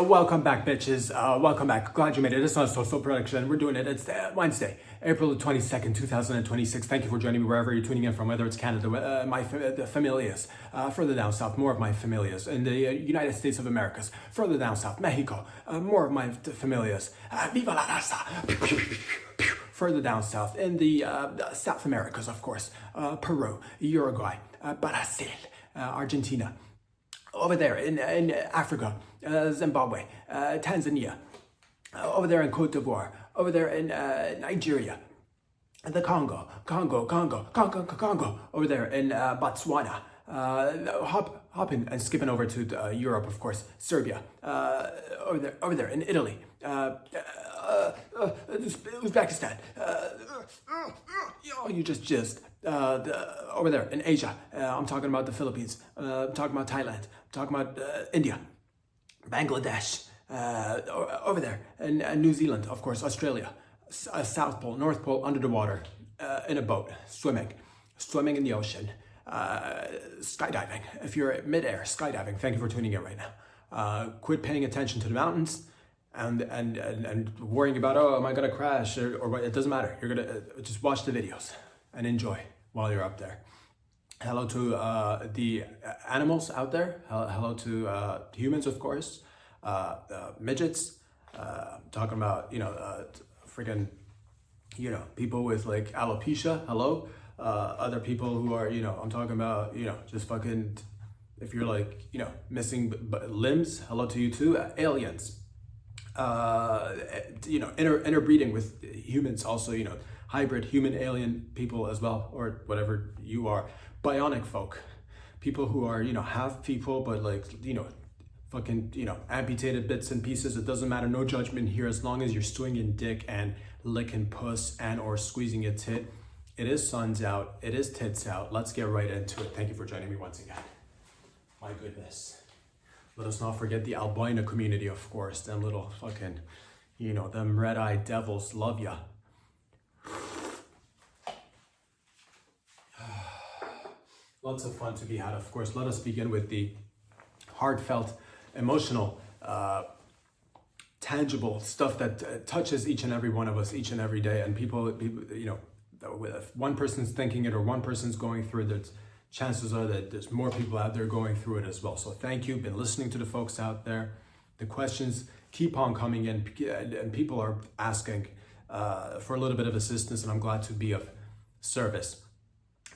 welcome back, bitches. Welcome back. Glad you made it. It's not a social production. We're doing it. It's Wednesday, April the 22nd, 2026. Thank you for joining me wherever you're tuning in from, whether it's Canada, the familias, further down south, more of my familias. In the United States of Americas, further down south, Mexico, more of my familias. Viva la raza. Further down south, in the South Americas, of course, Peru, Uruguay, Brazil, Argentina. Over there in Africa, Zimbabwe, Tanzania, over there in Cote d'Ivoire, over there in Nigeria, the Congo, over there in Botswana, hopping and skipping over to Europe, of course, Serbia, over there in Italy, Uzbekistan, you just over there in Asia. I'm talking about the Philippines. I'm talking about Thailand. I'm talking about India, Bangladesh, over there, and New Zealand, of course, Australia, South Pole, North Pole, under the water, in a boat, swimming in the ocean, skydiving. If you're midair, skydiving. Thank you for tuning in right now. Quit paying attention to the mountains and worrying about, oh, am I gonna crash or what? It doesn't matter. You're gonna just watch the videos and enjoy while you're up there. Hello to the animals out there. Hello to humans, of course. Midgets. Talking about, freaking, people with like alopecia. Hello. Other people who are, I'm talking about, just fucking, if you're like, missing limbs. Hello to you too. Aliens. Interbreeding with humans also, hybrid human alien people as well, or whatever you are. Bionic folk, people who are, half people, but like, fucking, amputated bits and pieces. It doesn't matter. No judgment here. As long as you're swinging dick and licking puss and or squeezing a tit. It is suns out. It is tits out. Let's get right into it. Thank you for joining me once again. My goodness. Let us not forget the albino community, of course. Them little fucking, them red-eyed devils love ya. Lots of fun to be had, of course. Let us begin with the heartfelt, emotional, tangible stuff that touches each and every one of us each and every day. And people, if one person's thinking it or one person's going through it, chances are that there's more people out there going through it as well. So thank you. Been listening to the folks out there. The questions keep on coming in, and people are asking for a little bit of assistance, and I'm glad to be of service.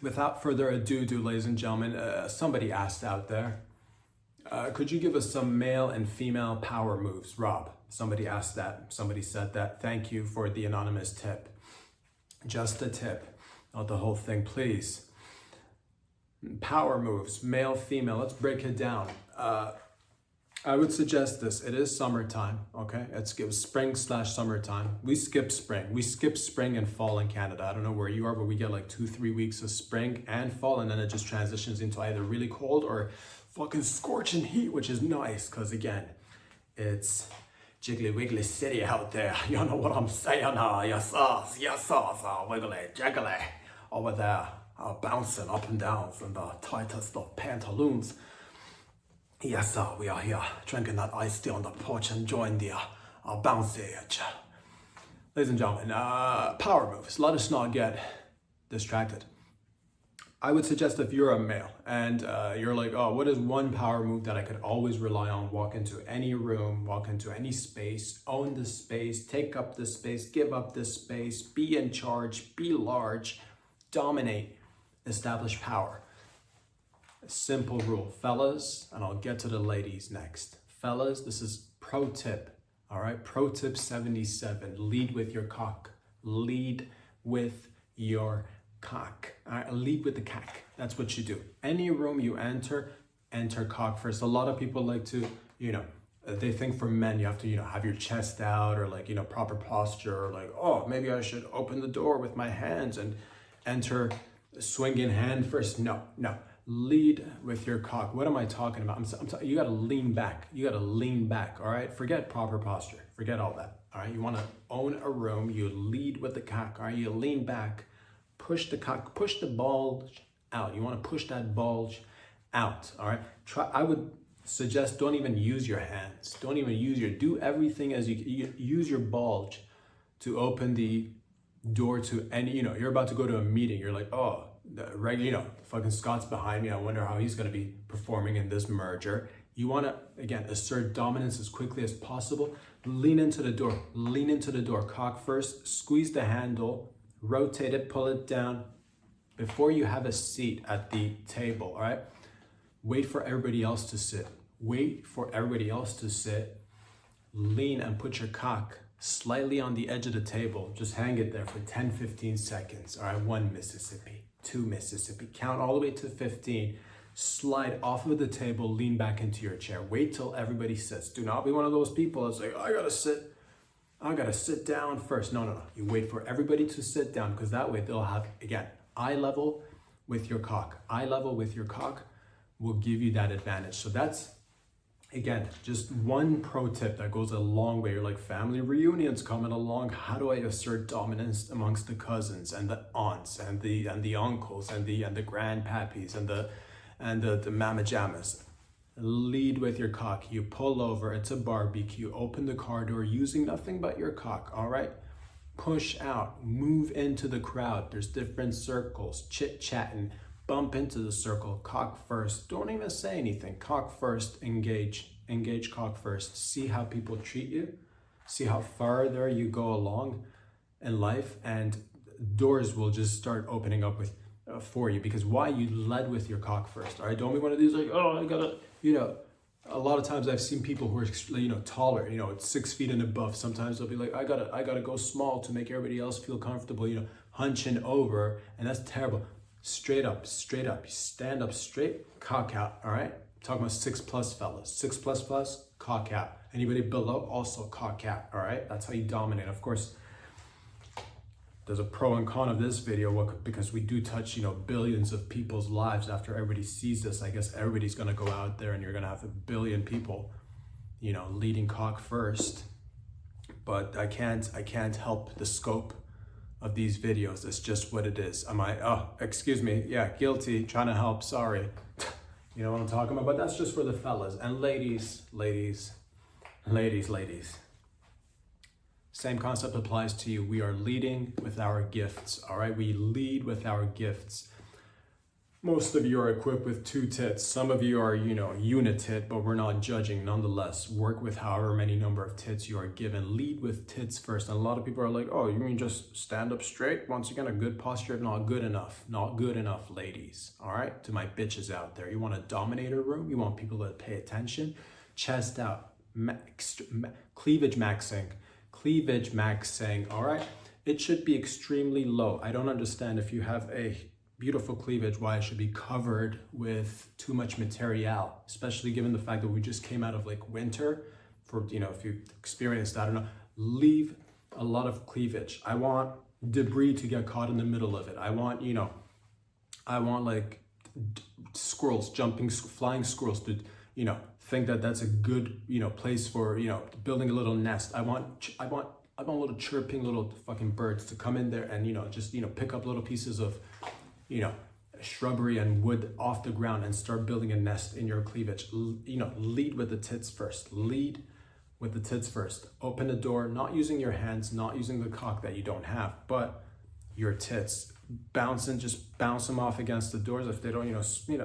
Without further ado, ladies and gentlemen, somebody asked out there, could you give us some male and female power moves? Rob, somebody asked that. Somebody said that. Thank you for the anonymous tip. Just the tip, not the whole thing, please. Power moves, male, female. Let's break it down. I would suggest this. It is summertime, okay? It's spring/summertime. We skip spring. We skip spring and fall in Canada. I don't know where you are, but we get like 2-3 weeks of spring and fall, and then it just transitions into either really cold or fucking scorching heat, which is nice, because again, it's jiggly wiggly city out there. You know what I'm saying? Yes, wiggly jiggly over there, bouncing up and down in the tightest of pantaloons. Yes, sir, we are here drinking that iced tea on the porch and enjoying the bouncy. Ladies and gentlemen, power moves. Let us not get distracted. I would suggest if you're a male and you're like, oh, what is one power move that I could always rely on? Walk into any room, walk into any space, own the space, take up the space, give up the space, be in charge, be large, dominate, establish power. A simple rule, fellas, and I'll get to the ladies next. Fellas, this is pro tip, all right? Pro tip 77, lead with your cock. Lead with your cock. All right? Lead with the cock. That's what you do. Any room you enter cock first. A lot of people like to, they think for men you have to, have your chest out or like, proper posture, or like, oh, maybe I should open the door with my hands and enter swinging hand first. No. Lead with your cock. What am I talking about? You gotta lean back. All right? Forget proper posture. Forget all that. All right? You wanna own a room. You lead with the cock. All right? You lean back, push the cock, push the bulge out. You wanna push that bulge out. All right? I would suggest don't even use your hands. Don't even use do everything as you use your bulge to open the door to any, you're about to go to a meeting. You're like, oh, fucking Scott's behind me. I wonder how he's going to be performing in this merger. You want to, again, assert dominance as quickly as possible. Lean into the door, cock first, squeeze the handle, rotate it, pull it down before you have a seat at the table, all right? Wait for everybody else to sit. Lean and put your cock slightly on the edge of the table. Just hang it there for 10, 15 seconds. All right, 1 Mississippi, 2 Mississippi. Count all the way to 15. Slide off of the table, lean back into your chair. Wait till everybody sits. Do not be one of those people that's like, I gotta sit down first. No. You wait for everybody to sit down, because that way they'll have, again, eye level with your cock. Eye level with your cock will give you that advantage. So that's, again, just one pro tip that goes a long way. You're like, family reunions coming along. How do I assert dominance amongst the cousins and the aunts and the uncles and the grandpappies and the mama jammas? Lead with your cock. You pull over. It's a barbecue. Open the car door using nothing but your cock. All right. Push out. Move into the crowd. There's different circles. Chit chatting. Bump into the circle. Cock first. Don't even say anything. Cock first. Engage cock first. See how people treat you. See how farther you go along in life, and doors will just start opening up for you, because why? You led with your cock first. All right, don't be one of these like, oh, I gotta, a lot of times I've seen people who are taller, 6 feet and above. Sometimes they'll be like, I gotta go small to make everybody else feel comfortable, hunching over, and that's terrible. Straight up, you stand up straight, cock out. All right, I'm talking about 6+ fellas, 6++, cock out. Anybody below, also cock out. All right, that's how you dominate. Of course, there's a pro and con of this video, because we do touch, billions of people's lives. After everybody sees this, I guess everybody's gonna go out there and you're gonna have 1 billion people, leading cock first. But I can't help the scope of these videos. It's just what it is. Excuse me. Yeah, guilty, trying to help, sorry. You know what I'm talking about? But that's just for the fellas. And ladies. Same concept applies to you. We are leading with our gifts, all right? We lead with our gifts. Most of you are equipped with 2 tits. Some of you are, unitit, but we're not judging nonetheless. Work with however many number of tits you are given. Lead with tits first. And a lot of people are like, oh, you mean just stand up straight? Once again, a good posture, not good enough. Not good enough, ladies, all right? To my bitches out there. You want a dominator room? You want people to pay attention? Chest out, cleavage maxing, all right? It should be extremely low. I don't understand if you have a beautiful cleavage, why it should be covered with too much material, especially given the fact that we just came out of like winter. For, if you experienced, I don't know, leave a lot of cleavage. I want debris to get caught in the middle of it. I want like squirrels, flying squirrels to, think that that's a good, place for, building a little nest. I want little chirping little fucking birds to come in there and, just, pick up little pieces of, shrubbery and wood off the ground and start building a nest in your cleavage. Lead with the tits first. Open the door, not using your hands, not using the cock that you don't have, but your tits. Bounce them off against the doors. If they don't,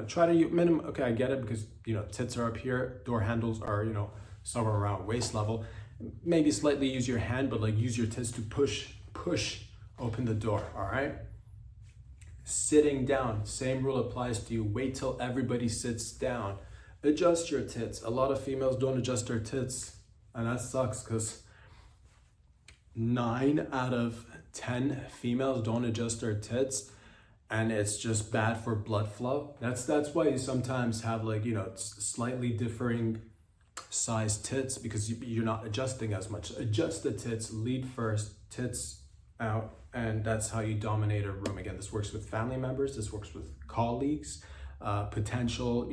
try to minimum. Okay, I get it, because, tits are up here, door handles are, somewhere around waist level. Maybe slightly use your hand, but like use your tits to push open the door, all right? Sitting down, same rule applies to you. Wait till everybody sits down. Adjust your tits. A lot of females don't adjust their tits, and that sucks, because 9 out of 10 females don't adjust their tits, and it's just bad for blood flow. That's why you sometimes have like, slightly differing size tits, because you're not adjusting as much. Adjust the tits, lead first, tits out, and that's how you dominate a room. Again, this works with family members, this works with colleagues, potential,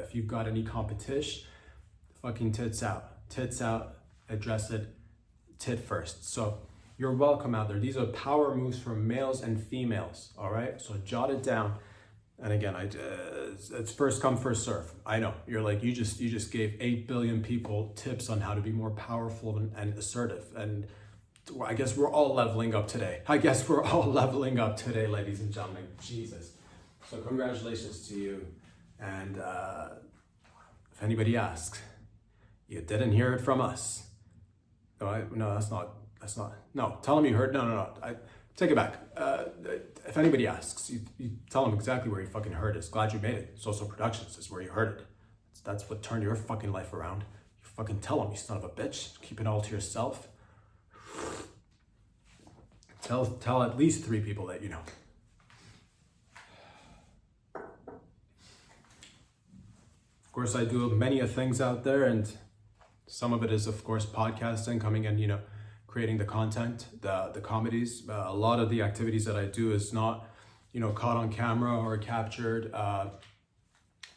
if you've got any competition, fucking tits out, address it, tit first. So you're welcome out there. These are power moves for males and females, all right? So jot it down. And again, it's first come, first serve. I know you're like, you just gave 8 billion people tips on how to be more powerful and assertive. And I guess we're all leveling up today. Ladies and gentlemen. Jesus. So congratulations to you. And if anybody asks, you didn't hear it from us. No, that's not. No, tell them you heard. No. Take it back. If anybody asks, you tell them exactly where you fucking heard it. Glad You Made It. Social Productions is where you heard it. That's what turned your fucking life around. You fucking tell them, you son of a bitch. Keep it all to yourself. Tell at least 3 people that you know. Of course, I do many things out there, and some of it is, of course, podcasting, coming in, creating the content, the comedies. A lot of the activities that I do is not, caught on camera or captured.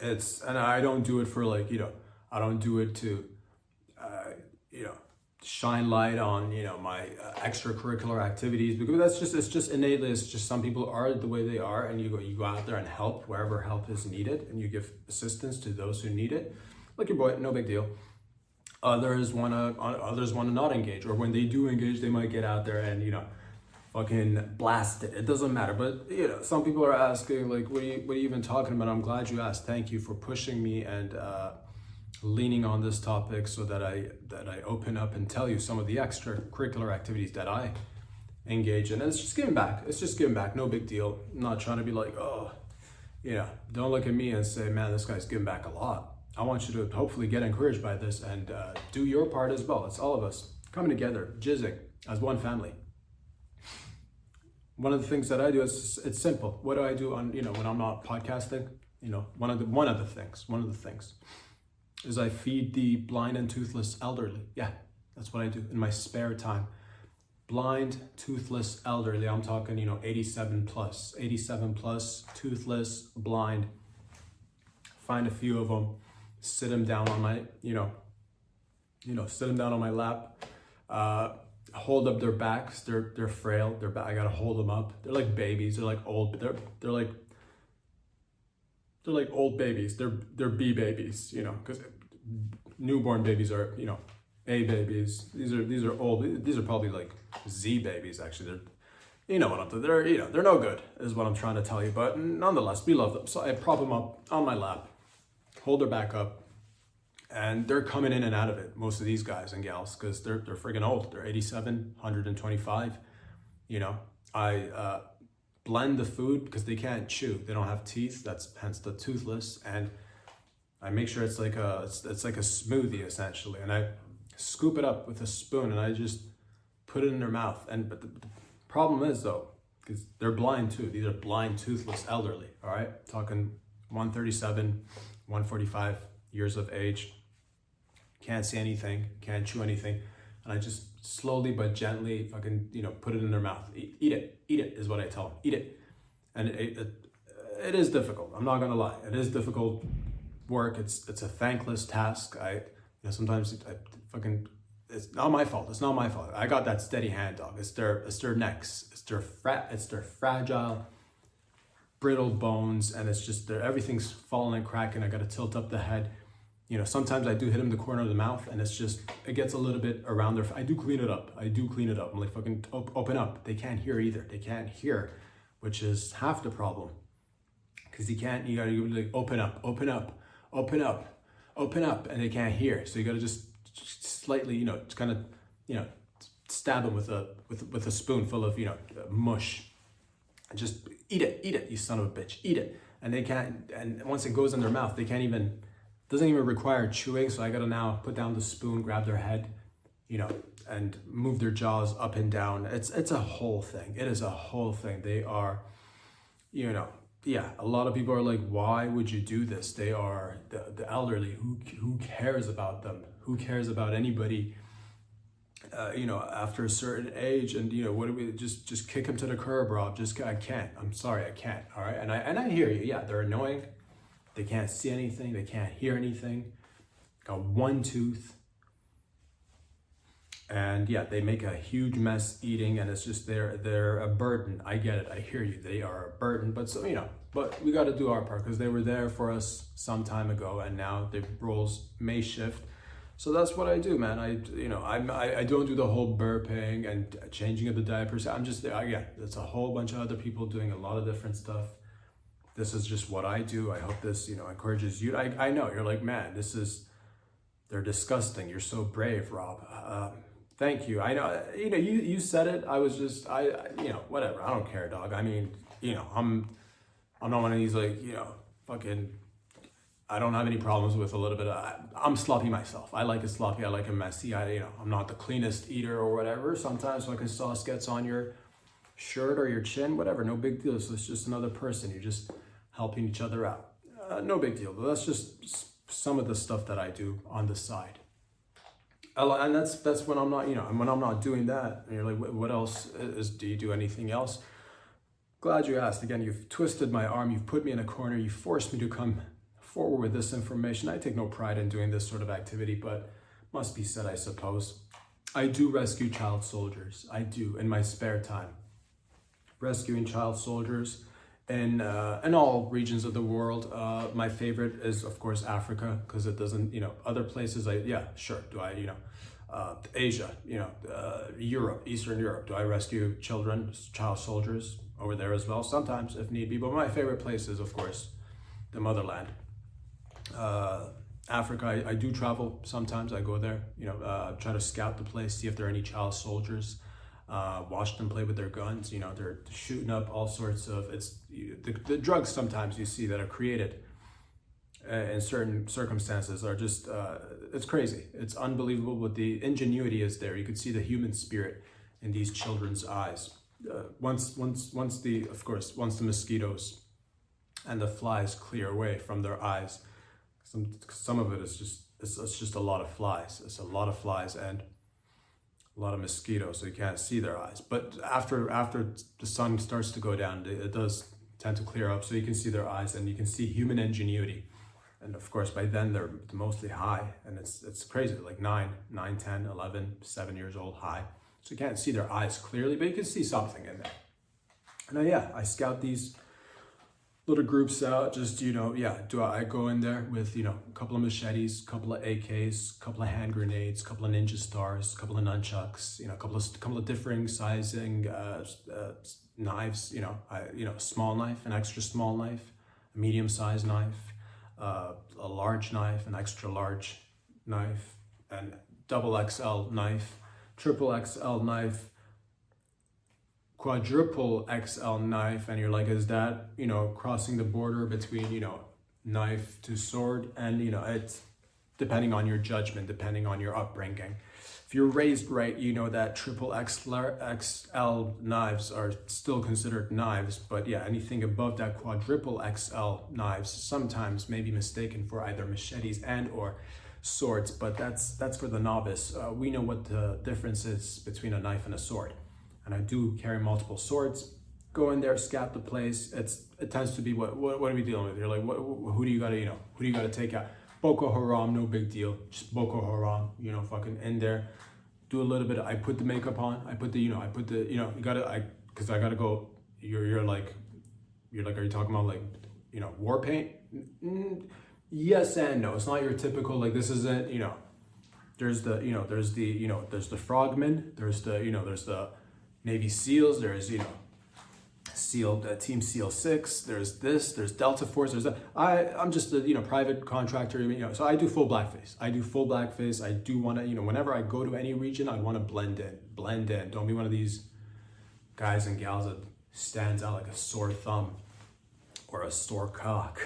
And I don't do it for I don't do it to, shine light on, my extracurricular activities, because it's just innately, it's just some people are the way they are, and you go out there and help wherever help is needed, and you give assistance to those who need it. Like your boy, no big deal. Others wanna not engage, or when they do engage, they might get out there and fucking blast it. It doesn't matter. But some people are asking like, what are you even talking about? I'm glad you asked. Thank you for pushing me and leaning on this topic so that I open up and tell you some of the extracurricular activities that I engage in. And it's just giving back. It's just giving back. No big deal. I'm not trying to be like, don't look at me and say, man, this guy's giving back a lot. I want you to hopefully get encouraged by this and do your part as well. It's all of us coming together, jizzing as one family. One of the things that I do is, it's simple. What do I do on, when I'm not podcasting? One of the things is I feed the blind and toothless elderly. Yeah, that's what I do in my spare time. Blind, toothless, elderly. I'm talking, 87 plus, toothless, blind. Find a few of them, sit them down on my, sit them down on my lap, hold up their backs. They're frail. I gotta hold them up. They're like babies. They're like old. They're like old babies. They're B babies. Because newborn babies are A babies. These are old. These are probably like Z babies. Actually, they're no good. Is what I'm trying to tell you. But nonetheless, we love them. So I prop them up on my lap, hold their back up. And they're coming in and out of it, most of these guys and gals, because they're friggin' old. They're 87, 125. I blend the food because they can't chew. They don't have teeth. That's hence the toothless. And I make sure it's like a smoothie essentially. And I scoop it up with a spoon and I just put it in their mouth. But the problem is though, because they're blind too. These are blind, toothless, elderly. All right, talking 137, 145 years of age. Can't see anything, can't chew anything. And I just slowly but gently fucking, put it in their mouth. Eat it is what I tell them, eat it. And it is difficult, I'm not gonna lie. It is difficult work, it's a thankless task. Sometimes it's not my fault, I got that steady hand, dog. It's their necks, it's their fragile, brittle bones, and it's just everything's falling and cracking. I gotta tilt up the head. Sometimes I do hit them in the corner of the mouth and it gets a little bit around their, I do clean it up. I'm like, fucking open up. They can't hear either. They can't hear, which is half the problem. Because you gotta like, open up. And they can't hear. So you gotta just slightly, just kind of, stab them with a spoonful of, mush. And just eat it, you son of a bitch, eat it. And they can't, and once it goes in their mouth, doesn't even require chewing, so I gotta now put down the spoon, grab their head, and move their jaws up and down. It's a whole thing. It is a whole thing. They are, a lot of people are like, why would you do this? They are the elderly. Who cares about them? Who cares about anybody? After a certain age, and what do we just kick them to the curb, Rob? I can't. I'm sorry, I can't. All right, and I hear you. Yeah, they're annoying. They can't see anything. They can't hear anything. Got one tooth. And yeah, they make a huge mess eating, and it's just they're a burden. I get it. I hear you. They are a burden, but so but we got to do our part because they were there for us some time ago, and now the roles may shift. So that's what I do, man. I don't do the whole burping and changing of the diapers. I'm just yeah. There's a whole bunch of other people doing a lot of different stuff. This is just what I do. I hope this encourages you. I know you're like, man, they're disgusting. You're so brave, Rob. Thank you. I know, you said it. I was just, whatever. I don't care, dog. I mean, I'm not one of these fucking, I don't have any problems with a little bit of, I'm sloppy myself. I like it sloppy. I like it messy. I'm not the cleanest eater or whatever. Sometimes fucking sauce gets on your shirt or your chin, whatever. No big deal. So it's just another person. You're just helping each other out. No big deal. But that's just some of the stuff that I do on the side. And that's when I'm not, and when I'm not doing that, and you're like, what else do you do anything else? Glad you asked. Again, you've twisted my arm, you've put me in a corner, you forced me to come forward with this information. I take no pride in doing this sort of activity, but must be said, I suppose. I do rescue child soldiers. I do, in my spare time. Rescuing child soldiers in all regions of the world. My favorite is, of course, Africa, because it doesn't, other places, do I, Asia, Europe, Eastern Europe. Do I rescue child soldiers over there as well? Sometimes, if need be. But my favorite place is, of course, the motherland. Africa, I do travel sometimes. I go there, try to scout the place, see if there are any child soldiers. Watch them play with their guns. They're shooting up all sorts of, the drugs sometimes you see that are created in certain circumstances are just, it's crazy. It's unbelievable, but the ingenuity is there. You could see the human spirit in these children's eyes. Once the mosquitoes and the flies clear away from their eyes, some of it is just, it's just a lot of flies. It's a lot of flies and a lot of mosquitoes, so you can't see their eyes. But after the sun starts to go down, it does tend to clear up, so you can see their eyes and you can see human ingenuity. And of course, by then they're mostly high, and it's crazy, like 9, 10, 11, 7 years old high. So you can't see their eyes clearly, but you can see something in there. And I scout these little groups out, just, I go in there with, a couple of machetes, a couple of AKs, a couple of hand grenades, a couple of ninja stars, a couple of nunchucks, a couple of differing sizing knives, small knife, an extra small knife, a medium-sized knife, a large knife, an extra large knife, and double XL knife, triple XL knife, quadruple XL knife. And you're like, is that, crossing the border between, knife to sword? And, it's depending on your judgment, depending on your upbringing. If you're raised right, that triple XL knives are still considered knives, but anything above that quadruple XL knives sometimes may be mistaken for either machetes and or swords, but that's for the novice. We know what the difference is between a knife and a sword, and I do carry multiple swords. Go in there, scout the place. It tends to be what are we dealing with? You're like, who do you gotta take out? Boko Haram, no big deal. Just Boko Haram, fucking in there. Do a little bit. I put the makeup on. I gotta, because I gotta go. You're like, are you talking about like, war paint? Yes and no. It's not your typical, like, this isn't, there's the frogmen, there's the Navy SEALs, there's, Team SEAL 6, there's Delta Force, I'm just a, private contractor, so I do full blackface. I do want to, whenever I go to any region, I want to blend in. Don't be one of these guys and gals that stands out like a sore thumb or a sore cock,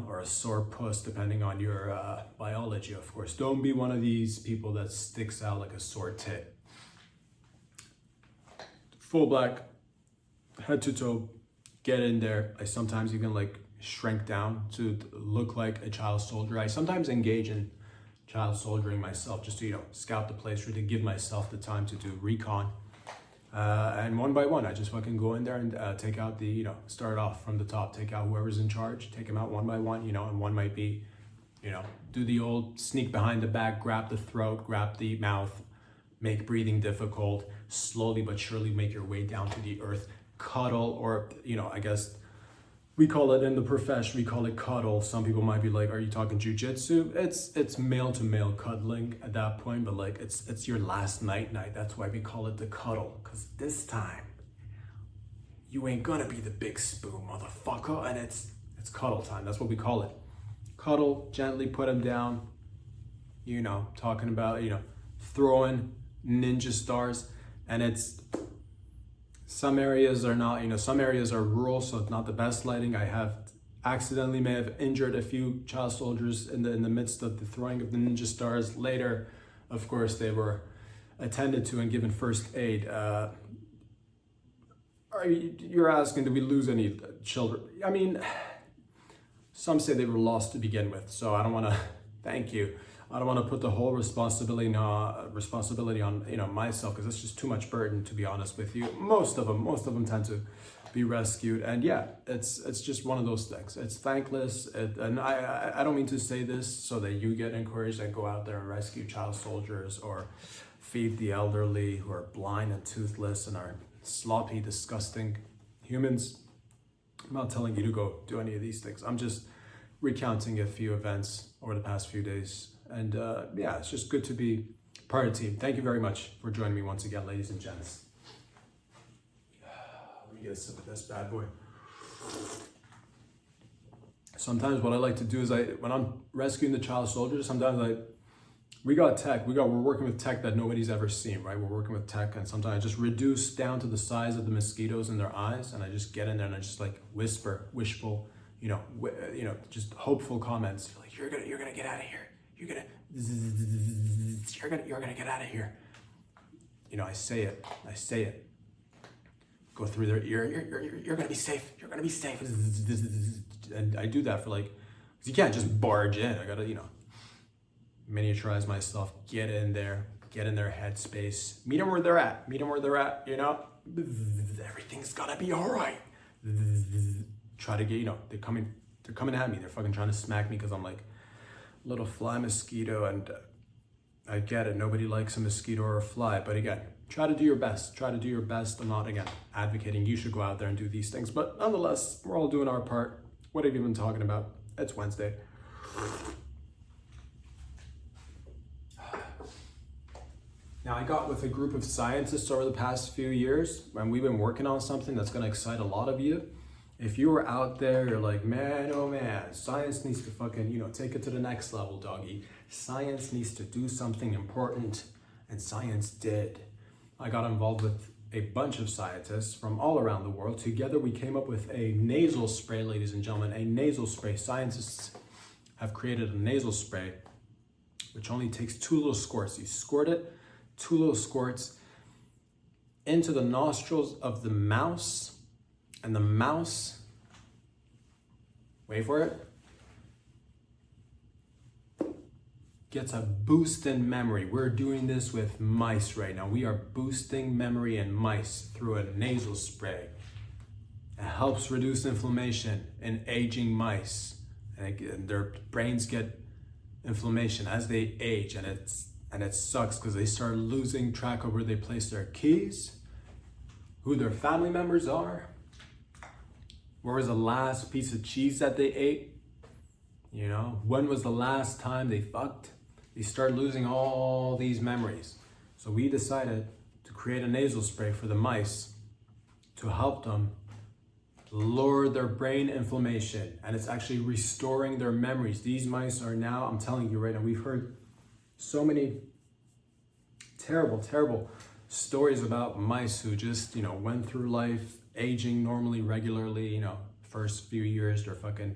or a sore puss, depending on your biology, of course. Don't be one of these people that sticks out like a sore tit. Full black, head to toe, get in there. I sometimes even shrink down to look like a child soldier. I sometimes engage in child soldiering myself, just to scout the place, or to give myself the time to do recon. And one by one, I just fucking go in there and take out the, start off from the top, take out whoever's in charge, take them out one by one, and one might be, do the old sneak behind the back, grab the throat, grab the mouth, make breathing difficult, slowly but surely make your way down to the earth, cuddle, or, I guess we call it in the profession, we call it cuddle. Some people might be like, are you talking jujitsu? It's male to male cuddling at that point, but like it's your last night. That's why we call it the cuddle, because this time you ain't gonna be the big spoon, motherfucker, and it's cuddle time. That's what we call it. Cuddle, gently put him down, talking about, throwing ninja stars, and it's, some areas are not, some areas are rural, so it's not the best lighting. I have accidentally may have injured a few child soldiers in the midst of the throwing of the ninja stars. Later, of course, they were attended to and given first aid. You're asking, did we lose any children? I mean, some say they were lost to begin with, so I don't want to, thank you. I don't want to put the whole responsibility on myself, because it's just too much burden, to be honest with you. Most of them tend to be rescued, and yeah, it's just one of those things. It's thankless, and I don't mean to say this so that you get encouraged and go out there and rescue child soldiers or feed the elderly who are blind and toothless and are sloppy, disgusting humans. I'm not telling you to go do any of these things. I'm just recounting a few events over the past few days. And yeah, it's just good to be part of the team. Thank you very much for joining me once again, ladies and gents. Let me get a sip of this bad boy. Sometimes what I like to do is when I'm rescuing the child soldiers, we're working with tech that nobody's ever seen, right? We're working with tech, and sometimes I just reduce down to the size of the mosquitoes in their eyes, and I just get in there and I just like whisper, wishful, just hopeful comments. Like, you're gonna get out of here. You're gonna get out of here. I say it. Go through their ear. You're gonna be safe. You're gonna be safe. And I do that for because you can't just barge in. I gotta, miniaturize myself, get in their headspace, meet them where they're at, everything's gonna be all right. Try to get, they're coming at me, they're fucking trying to smack me because I'm like a little fly mosquito, and I get it, nobody likes a mosquito or a fly, but again, try to do your best. I'm not, again, advocating you should go out there and do these things, but nonetheless, we're all doing our part. What have you been talking about? It's Wednesday. Now, I got with a group of scientists over the past few years, and we've been working on something that's going to excite a lot of you. If you were out there, you're like, man, oh man, science needs to fucking, take it to the next level, doggy. Science needs to do something important, and science did. I got involved with a bunch of scientists from all around the world. Together, we came up with a nasal spray, ladies and gentlemen, a nasal spray. Scientists have created a nasal spray, which only takes 2 little squirts. You squirt it, 2 little squirts into the nostrils of the mouse, and the mouse, wait for it, gets a boost in memory. We're doing this with mice right now. We are boosting memory in mice through a nasal spray. It helps reduce inflammation in aging mice, and their brains get inflammation as they age, and it sucks because they start losing track of where they place their keys, who their family members are, where was the last piece of cheese that they ate, when was the last time they fucked. They start losing all these memories. So we decided to create a nasal spray for the mice to help them lower their brain inflammation, and it's actually restoring their memories. These mice are now, I'm telling you right now, we've heard so many terrible stories about mice who just, went through life aging normally, regularly, first few years they're fucking,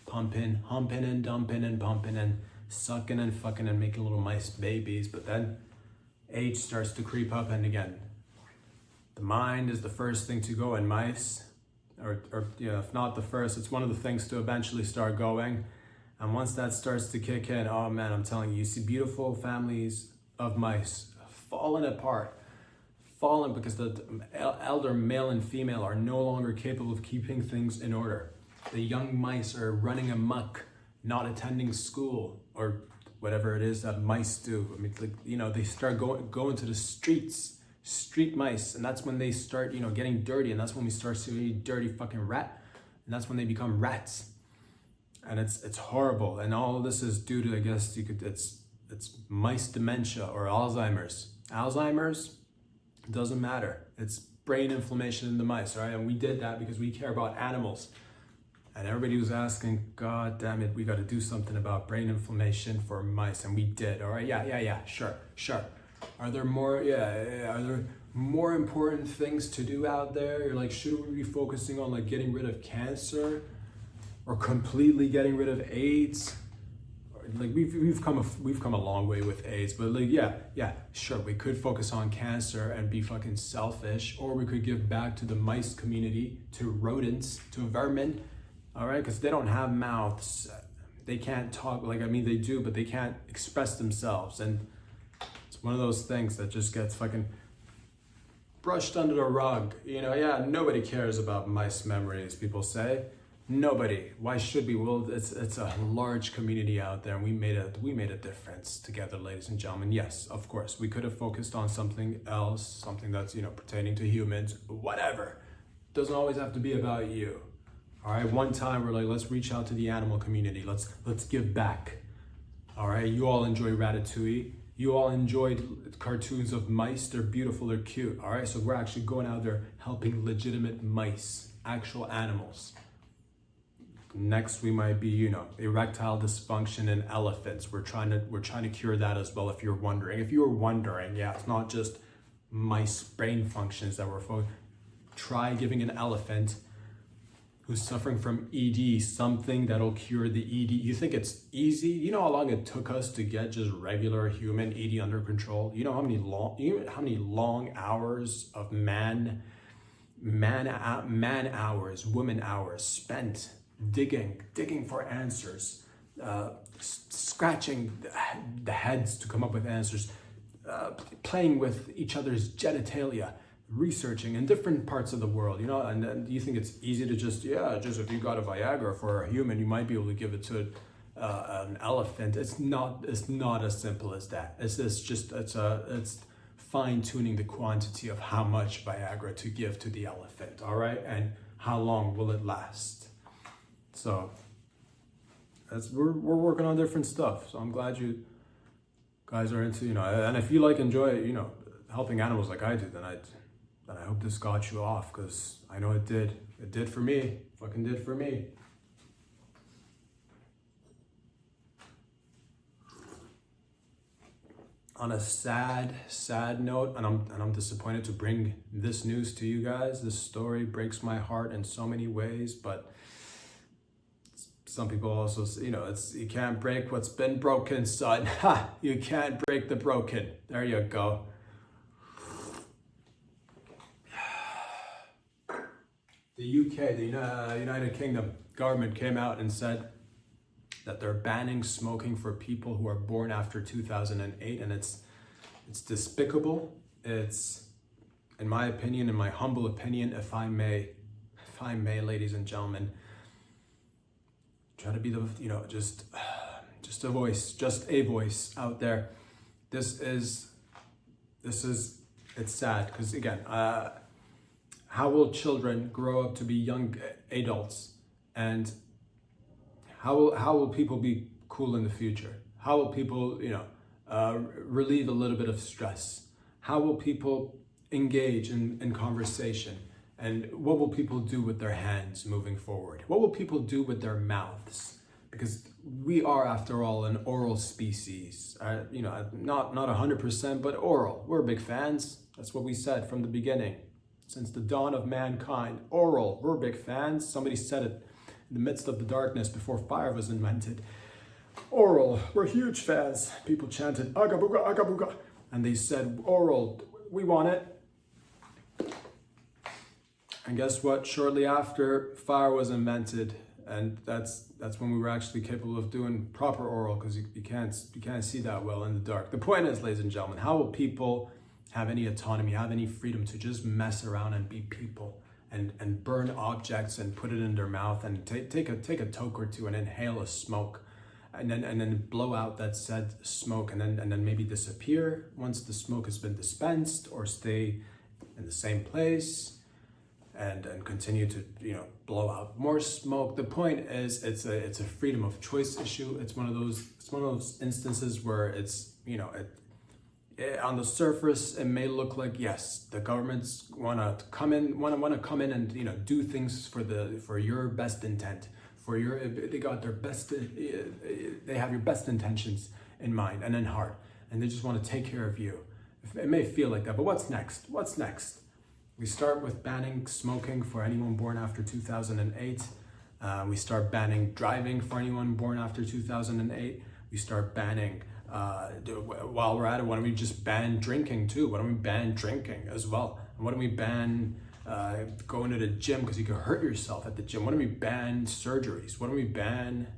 pumping, humping and dumping and pumping and sucking and fucking and making little mice babies. But then age starts to creep up, and again, the mind is the first thing to go in mice, or if not the first, it's one of the things to eventually start going. And once that starts to kick in, oh man, I'm telling you, you see beautiful families of mice falling apart, because the elder male and female are no longer capable of keeping things in order. The young mice are running amok, not attending school, or whatever it is that mice do. I mean, like, you know, they start going to the streets, street mice, and that's when they start, you know, getting dirty, and that's when we start seeing dirty fucking rat, and that's when they become rats, and it's horrible. And all of this is due to, I guess it's mice dementia or Alzheimer's. Alzheimer's doesn't matter. It's brain inflammation in the mice, right? And we did that because we care about animals. And everybody was asking, God damn it, we got to do something about brain inflammation for mice, and we did. All right, yeah, sure. Are there more? Are there more important things to do out there? You're like, should we be focusing on like getting rid of cancer, or completely getting rid of AIDS? Like we've come a long way with AIDS, but like yeah, sure, we could focus on cancer and be fucking selfish, or we could give back to the mice community, to rodents, to vermin. All right, because they don't have mouths, they can't talk. Like, I mean, they do, but they can't express themselves, and it's one of those things that just gets fucking brushed under the rug. You know, yeah, nobody cares about mice memories, people say. Nobody. Why should we? Well, it's a large community out there, and we made a difference together, ladies and gentlemen. Yes, of course, we could have focused on something else, something that's, you know, pertaining to humans, whatever. Doesn't always have to be about you. All right, one time we're like, let's reach out to the animal community. Let's give back. All right, you all enjoy Ratatouille. You all enjoyed cartoons of mice. They're beautiful, they're cute. All right, so we're actually going out there helping legitimate mice, actual animals. Next, we might be, you know, erectile dysfunction in elephants. We're trying to cure that as well. If you're wondering, yeah, it's not just mice brain functions that we're focused. Try giving an elephant who's suffering from ED something that'll cure the ED. You think it's easy? You know how long it took us to get just regular human ED under control? You know how many long hours of man hours, woman hours spent digging for answers, scratching the heads to come up with answers, playing with each other's genitalia, researching in different parts of the world, you know. And then you think it's easy to just if you got a Viagra for a human, you might be able to give it to an elephant. It's not as simple as that. It's fine-tuning the quantity of how much Viagra to give to the elephant, all right, and how long will it last. So we're working on different stuff. So I'm glad you guys are into, you know, and if you enjoy, you know, helping animals like I do, then I hope this got you off, because I know it did. It did for me. Fucking did for me. On a sad note, and I'm disappointed to bring this news to you guys. This story breaks my heart in so many ways, but some people also say, you know, you can't break what's been broken, son. Ha! You can't break the broken. There you go. The UK, the United Kingdom government came out and said that they're banning smoking for people who are born after 2008, and it's despicable. It's, in my opinion, in my humble opinion, if I may, ladies and gentlemen, try to be the, you know, just a voice out there. It's sad, because again, how will children grow up to be young adults, and how will people be cool in the future? How will people, you know, relieve a little bit of stress? How will people engage in conversation? And what will people do with their hands moving forward? What will people do with their mouths? Because we are, after all, an oral species. You know, not 100%, but oral. We're big fans. That's what we said from the beginning. Since the dawn of mankind, oral, we're big fans. Somebody said it in the midst of the darkness before fire was invented. Oral, we're huge fans. People chanted, aga booga, aga booga. And they said, oral, we want it. And guess what? Shortly after, fire was invented, and that's when we were actually capable of doing proper oral, because you can't see that well in the dark. The point is, ladies and gentlemen, how will people have any autonomy, have any freedom to just mess around and be people, and burn objects and put it in their mouth, and take a toke or two and inhale a smoke, and then blow out that said smoke, and then maybe disappear once the smoke has been dispensed, or stay in the same place and continue to blow out more smoke. The point is, it's a freedom of choice issue. It's one of those instances where it's on the surface it may look like, yes, the governments want to come in and do things for your best intent, they have your best intentions in mind and in heart, and they just want to take care of you. It may feel like that, but what's next? We start with banning smoking for anyone born after 2008. We start banning driving for anyone born after 2008. We start banning, while we're at it, why don't we just ban drinking too? Why don't we ban drinking as well? And why don't we ban going to the gym because you could hurt yourself at the gym? Why don't we ban surgeries? Why don't we ban,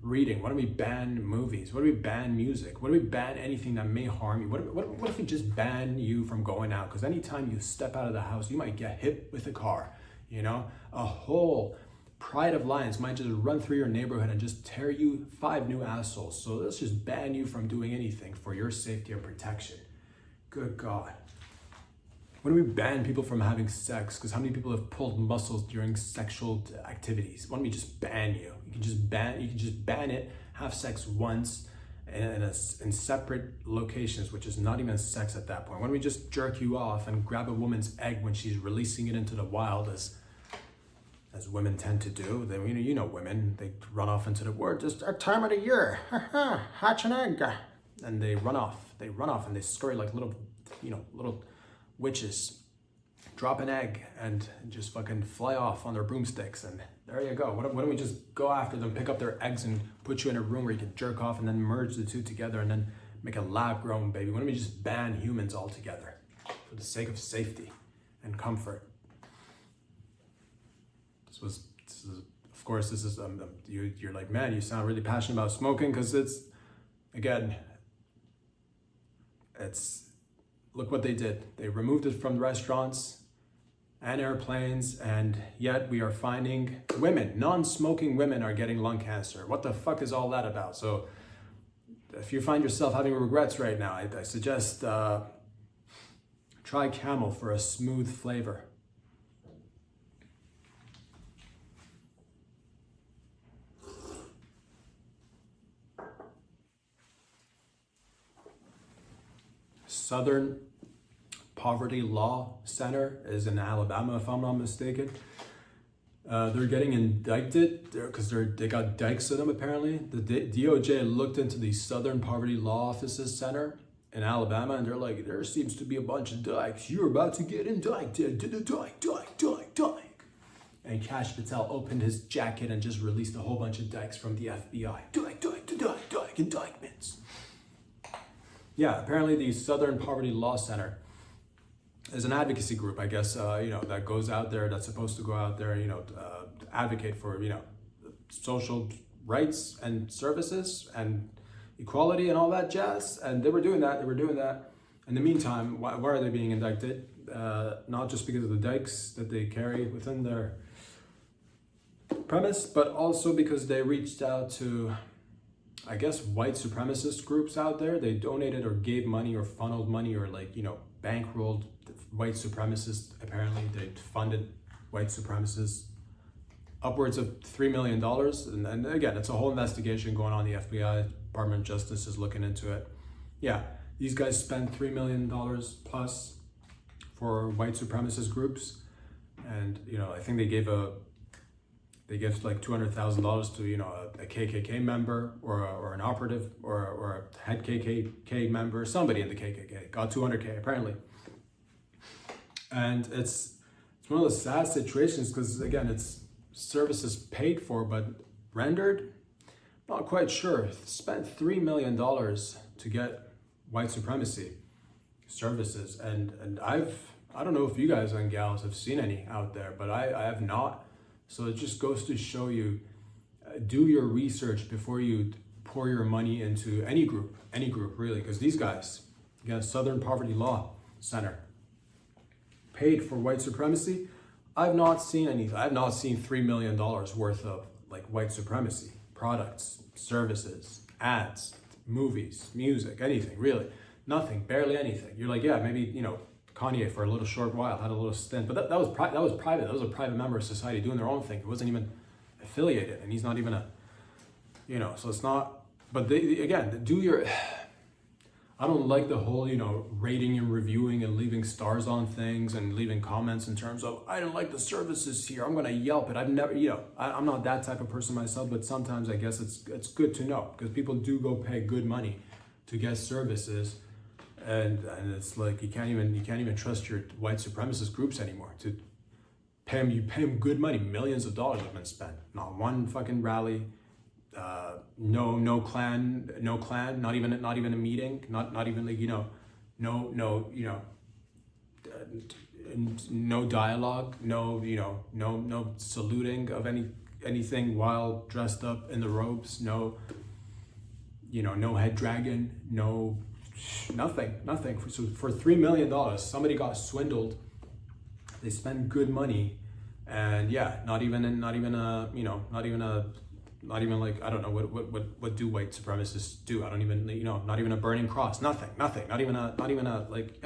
reading? Why don't we ban movies? Why don't we ban music? Why don't we ban anything that may harm you? What if we just ban you from going out? Because anytime you step out of the house, you might get hit with a car. A whole pride of lions might just run through your neighborhood and just tear you 5 new assholes. So let's just ban you from doing anything for your safety and protection. Good God. Why don't we ban people from having sex? Because how many people have pulled muscles during sexual activities? Why don't we just ban you? You can just ban it. Have sex once in separate locations, which is not even sex at that point. Why don't we just jerk you off and grab a woman's egg when she's releasing it into the wild, as women tend to do? Then women, they run off into the world. Just our time of the year, hatch an egg, and they run off and they scurry like little witches, drop an egg and just fucking fly off on their broomsticks, and there you go. Why don't we just go after them, pick up their eggs, and put you in a room where you can jerk off and then merge the two together and then make a lab-grown baby? Why don't we just ban humans altogether for the sake of safety and comfort? You're like, man, you sound really passionate about smoking, because look what they did. They removed it from restaurants and airplanes, and yet we are finding non-smoking women are getting lung cancer. What the fuck is all that about? So if you find yourself having regrets right now, I suggest try Camel for a smooth flavor. Southern Poverty Law Center is in Alabama, if I'm not mistaken. They're getting indicted because they got dykes in them, apparently. The DOJ looked into the Southern Poverty Law Offices Center in Alabama, and they're like, there seems to be a bunch of dykes. You're about to get indicted. Dyke. And Kash Patel opened his jacket and just released a whole bunch of dykes from the FBI. Dyke, indictments. Yeah, apparently the Southern Poverty Law Center is an advocacy group, I guess, that goes out there, that's supposed to go out there, advocate for, social rights and services and equality and all that jazz. And they were doing that. In the meantime, why are they being indicted? Not just because of the dykes that they carry within their premise, but also because they reached out to, I guess, white supremacist groups out there. They donated or gave money or funneled money or bankrolled white supremacists. Apparently they funded white supremacists upwards of $3 million. And again, it's a whole investigation going on. The FBI, Department of Justice, is looking into it. Yeah, these guys spent $3 million plus for white supremacist groups. And, I think they gave like $200,000 to a KKK member or an operative or a head KKK member. Somebody in the KKK got $200K apparently, and it's one of those sad situations because again, it's services paid for but rendered. Not quite sure. Spent $3 million to get white supremacy services, and I don't know if you guys and gals have seen any out there, but I have not. So it just goes to show you, do your research before you pour your money into any group really, because these guys, again, Southern Poverty Law Center, paid for white supremacy. I've not seen anything. I've not seen $3 million worth of white supremacy products, services, ads, movies, music, anything, really. Nothing, barely anything. You're like, yeah, maybe, you know, Kanye for a little short while had a little stint, but that was private. That was a private member of society doing their own thing. It wasn't even affiliated, and he's not even a, you know, so it's not. But again, do your. I don't like the whole, you know, rating and reviewing and leaving stars on things and leaving comments in terms of, I don't like the services here, I'm gonna Yelp it. I've never, you know, I'm not that type of person myself, but sometimes I guess it's good to know, because people do go pay good money to get services, and it's like you can't even trust your white supremacist groups anymore to pay them. You pay them good money, millions of dollars have been spent, not one fucking rally. No clan, not even a meeting, not even like, you know, no dialogue, no saluting of anything while dressed up in the robes, no head dragon, nothing. For $3 million, somebody got swindled. They spend good money, and yeah, not even like, I don't know, what do white supremacists do? I don't even, not even a burning cross, nothing, not even a like,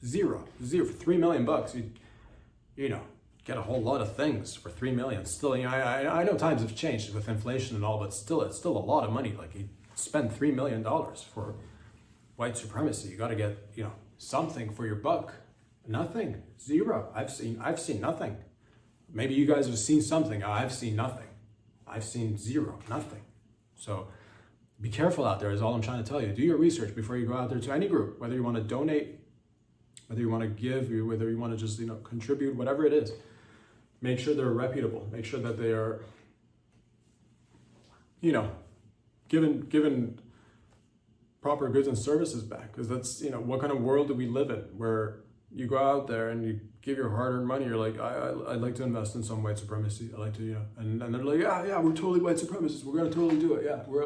zero, for $3 million, you get a whole lot of things for $3 million. Still, I know times have changed with inflation and all, but still, it's still a lot of money. Like, you spend $3 million for white supremacy. You got to get, something for your buck. Nothing, zero. I've seen nothing. Maybe you guys have seen something. I've seen nothing. I've seen zero, nothing. So be careful out there is all I'm trying to tell you. Do your research before you go out there to any group, whether you want to donate, whether you want to give, whether you want to just, contribute, whatever it is. Make sure they're reputable. Make sure that they are, given proper goods and services back. Because that's, what kind of world do we live in where you go out there and you give your hard-earned money, you're like, I'd like to invest in some white supremacy. I like to, and they're like, yeah, we're totally white supremacists. We're going to totally do it. Yeah, we're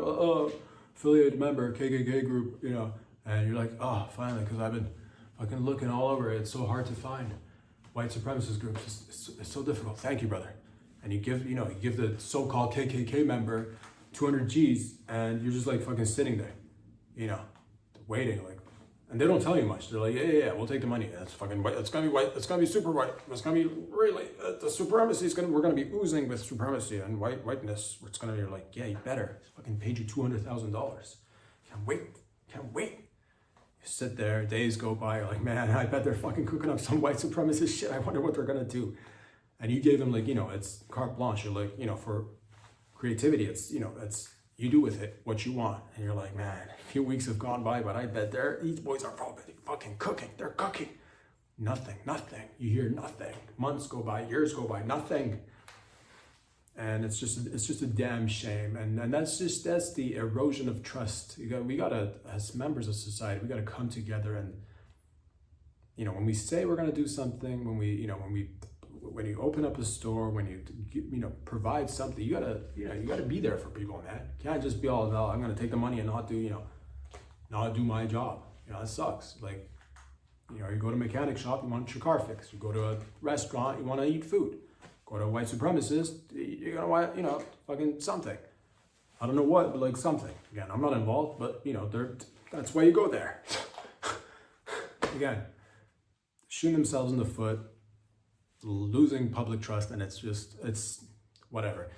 affiliated member, KKK group, and you're like, oh, finally, because I've been fucking looking all over. It's so hard to find white supremacist groups. It's so difficult. Thank you, brother. And you give the so-called KKK member 200 G's, and you're just like fucking sitting there, waiting, like. And they don't tell you much. They're like, yeah, we'll take the money. That's fucking white. It's gonna be white. It's gonna be super white. It's gonna be really the supremacy is we're gonna be oozing with supremacy and whiteness. It's gonna be like, yeah, you better. Fucking paid you $200,000. Can't wait. You sit there. Days go by. You're like, man, I bet they're fucking cooking up some white supremacist shit. I wonder what they're gonna do. And you gave them like, it's carte blanche. You're like, for creativity, it's it's. You do with it what you want. And you're like, man, a few weeks have gone by, but I bet these boys are probably fucking cooking. They're cooking. Nothing. You hear nothing. Months go by, years go by, nothing. And it's just a damn shame. And that's the erosion of trust. We gotta, as members of society, we gotta come together and, when we say we're gonna do something, when you open up a store, when you provide something, you gotta be there for people, man. You can't just be all, no, I'm gonna take the money and not do my job. That sucks. Like, you go to a mechanic shop, you want your car fixed. You go to a restaurant, you want to eat food. Go to a white supremacist, you're gonna want, fucking something. I don't know what, but like something. Again, I'm not involved, but that's why you go there. Again, shooting themselves in the foot, losing public trust, and it's whatever.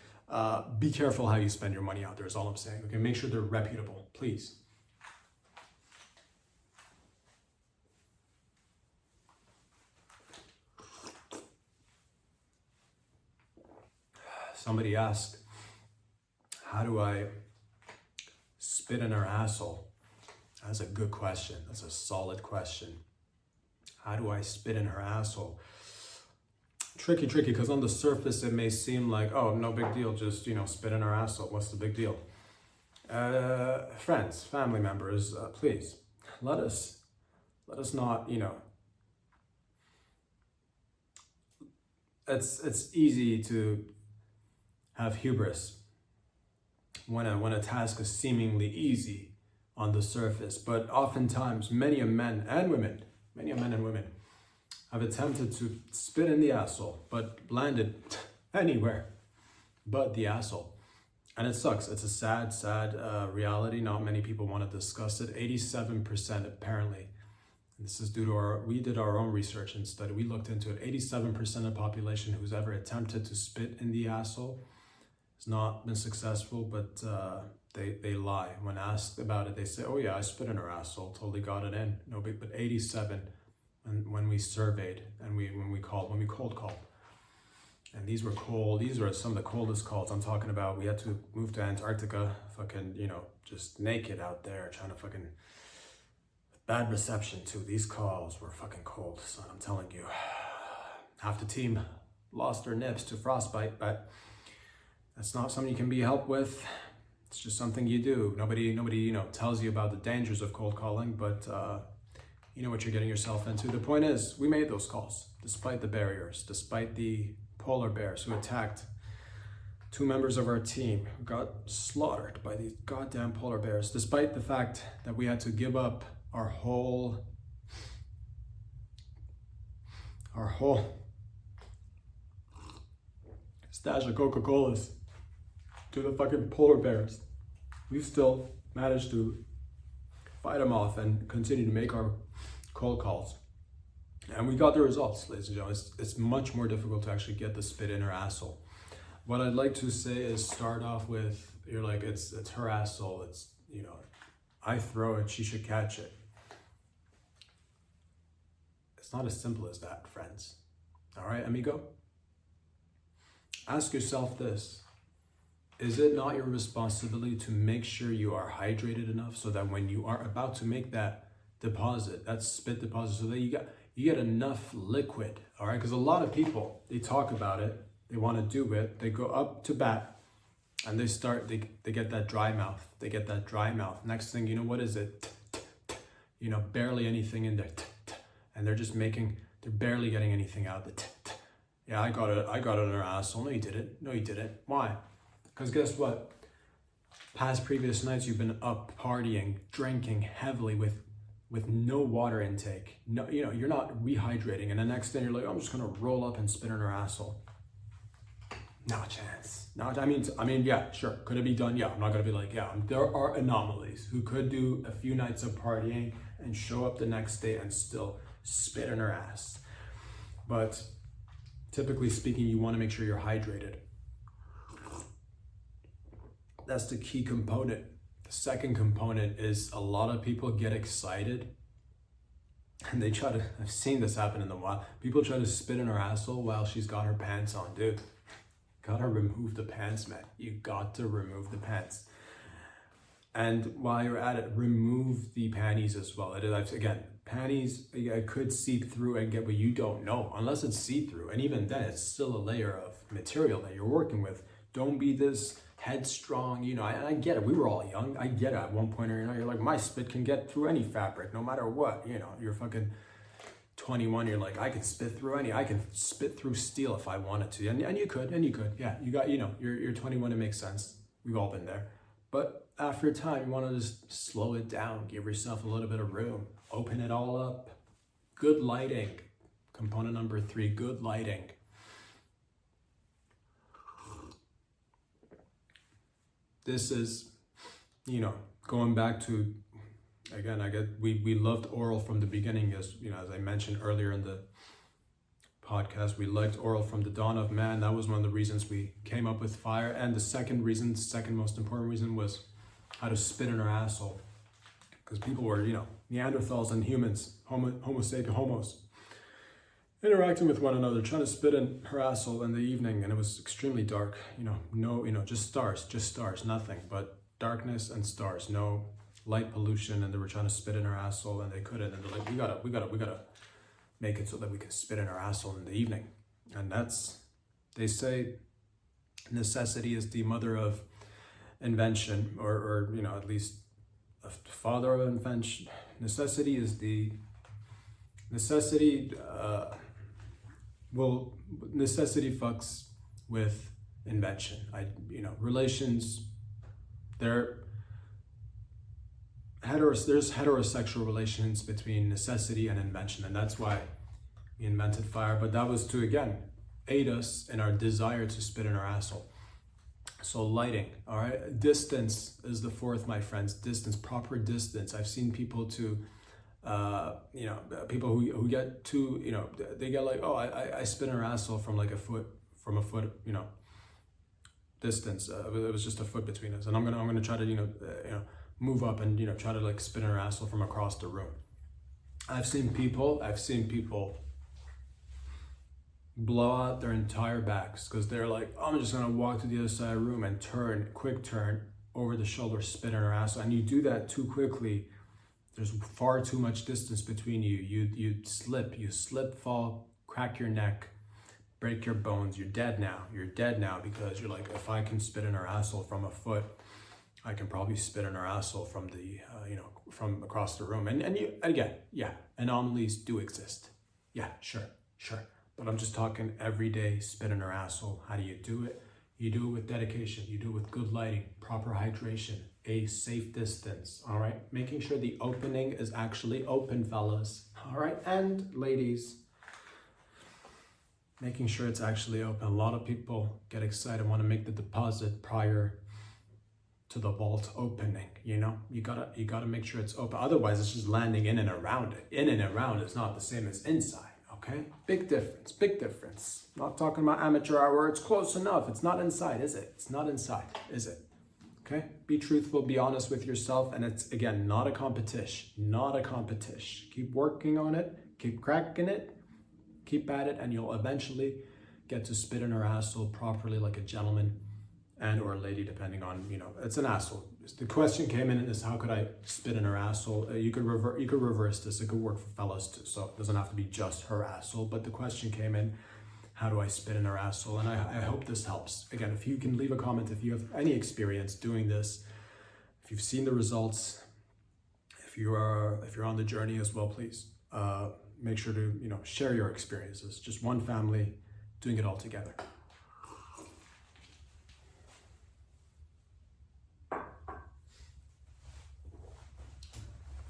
Be careful how you spend your money out there is all I'm saying. Okay, make sure they're reputable, please. Somebody asked, how do I spit in her asshole? That's a good question. That's a solid question. How do I spit in her asshole? Tricky, because on the surface it may seem like, oh, no big deal, just, spit in her asshole. What's the big deal? Friends, family members, please, let us not, it's easy to have hubris when a task is seemingly easy on the surface, but oftentimes many men and women have attempted to spit in the asshole, but landed anywhere but the asshole. And it sucks. It's a sad reality. Not many people want to discuss it. 87% apparently. This is due to we did our own research and study. We looked into it. 87% of the population who's ever attempted to spit in the asshole has not been successful, but they lie. When asked about it, they say, oh yeah, I spit in her asshole, totally got it in. No big, but 87 when we surveyed and when we cold called. And these were some of the coldest calls. I'm talking about we had to move to Antarctica, fucking, just naked out there, trying to fucking, bad reception too. These calls were fucking cold, son, I'm telling you. Half the team lost their nips to frostbite, but that's not something you can be helped with. It's just something you do. Nobody, tells you about the dangers of cold calling, but you know what you're getting yourself into. The point is, we made those calls, despite the barriers, despite the polar bears who attacked 2 members of our team who got slaughtered by these goddamn polar bears, despite the fact that we had to give up our whole stash of Coca-Colas to the fucking polar bears. We've still managed to fight them off and continue to make our cold calls. And we got the results, ladies and gentlemen. It's much more difficult to actually get the spit in her asshole. What I'd like to say is start off with, you're like, it's her asshole. It's, I throw it, she should catch it. It's not as simple as that, friends. All right, amigo? Ask yourself this. Is it not your responsibility to make sure you are hydrated enough so that when you are about to make that deposit, that spit deposit, so that you get enough liquid, all right? Because a lot of people, they talk about it, they want to do it, they go up to bat, and they get that dry mouth. They get that dry mouth. Next thing you know, what is it? Barely anything in there. And they're barely getting anything out. Yeah, I got it in her asshole. No, you didn't. Why? Because guess what? Previous nights you've been up partying, drinking heavily with no water intake. No, you're not rehydrating. And the next day you're like, I'm just gonna roll up and spit in her asshole. No chance. I mean, yeah, sure. Could it be done? Yeah, I'm not gonna be like, yeah. There are anomalies who could do a few nights of partying and show up the next day and still spit in her ass. But typically speaking, you want to make sure you're hydrated. That's the key component. The second component is a lot of people get excited and I've seen this happen in the wild. People try to spit in her asshole while she's got her pants on. Dude, gotta remove the pants, man. You got to remove the pants. And while you're at it, remove the panties as well. Again, panties, it could seep through and get, but you don't know unless it's see-through. And even then, it's still a layer of material that you're working with. Don't be this headstrong, I get it. We were all young. I get it. At one point, you're like, my spit can get through any fabric, no matter what. You're fucking 21. You're like, I can spit through steel if I wanted to. And you could. Yeah, you got, you're 21. It makes sense. We've all been there. But after a time, you want to just slow it down, give yourself a little bit of room, open it all up. Good lighting. Component number 3, good lighting. This is, going back to, again, we loved oral from the beginning, as I mentioned earlier in the podcast. We liked oral from the dawn of man. That was one of the reasons we came up with fire. And the second most important reason was how to spit in her asshole. Because people were, Neanderthals and humans, Homo sapiens, homos, interacting with one another, trying to spit in her asshole in the evening, and it was extremely dark. Just stars, nothing but darkness and stars, no light pollution, and they were trying to spit in her asshole, and they couldn't. And they're like, we gotta make it so that we can spit in our asshole in the evening. And they say necessity is the mother of invention, or at least a father of invention. Necessity fucks with invention. Relations, there's heterosexual relations between necessity and invention, and that's why we invented fire. But that was to, again, aid us in our desire to spit in our asshole. So lighting, all right. Distance is the fourth, my friends. Distance, proper distance. I've seen people people who get too, they get like, oh, I spin her asshole from like a foot, distance. It was just a foot between us, and I'm gonna try to move up and try to like spin her asshole from across the room. I've seen people blow out their entire backs because they're like, oh, I'm just gonna walk to the other side of the room and quick turn over the shoulder, spin in her asshole. And you do that too quickly. There's far too much distance between you. You slip, fall, crack your neck, break your bones. You're dead now. You're dead now because you're like, if I can spit in her asshole from a foot, I can probably spit in her asshole from the from across the room. And you again, yeah, anomalies do exist. Yeah, sure. But I'm just talking everyday spit in her asshole. How do you do it? You do it with dedication. You do it with good lighting, proper hydration, a safe distance. All right, making sure the opening is actually open, fellas. All right, and ladies, making sure it's actually open. A lot of people get excited, want to make the deposit prior to the vault opening. You gotta make sure it's open. Otherwise, it's just landing in and around it. In and around is not the same as inside. Okay, big difference. Not talking about amateur hour where it's close enough. It's not inside, is it? It's not inside, is it? Okay, be truthful, be honest with yourself, and it's again not a competition. Keep working on it, keep cracking it, keep at it, and you'll eventually get to spit in her asshole properly like a gentleman and or a lady, depending on, it's an asshole. The question came in is, how could I spit in her asshole? You could reverse this. It could work for fellas too. So it doesn't have to be just her asshole. But the question came in, how do I spit in her asshole? And I hope this helps. Again, if you can leave a comment, if you have any experience doing this, if you've seen the results, if you're on the journey as well, please make sure to share your experiences. Just one family doing it all together.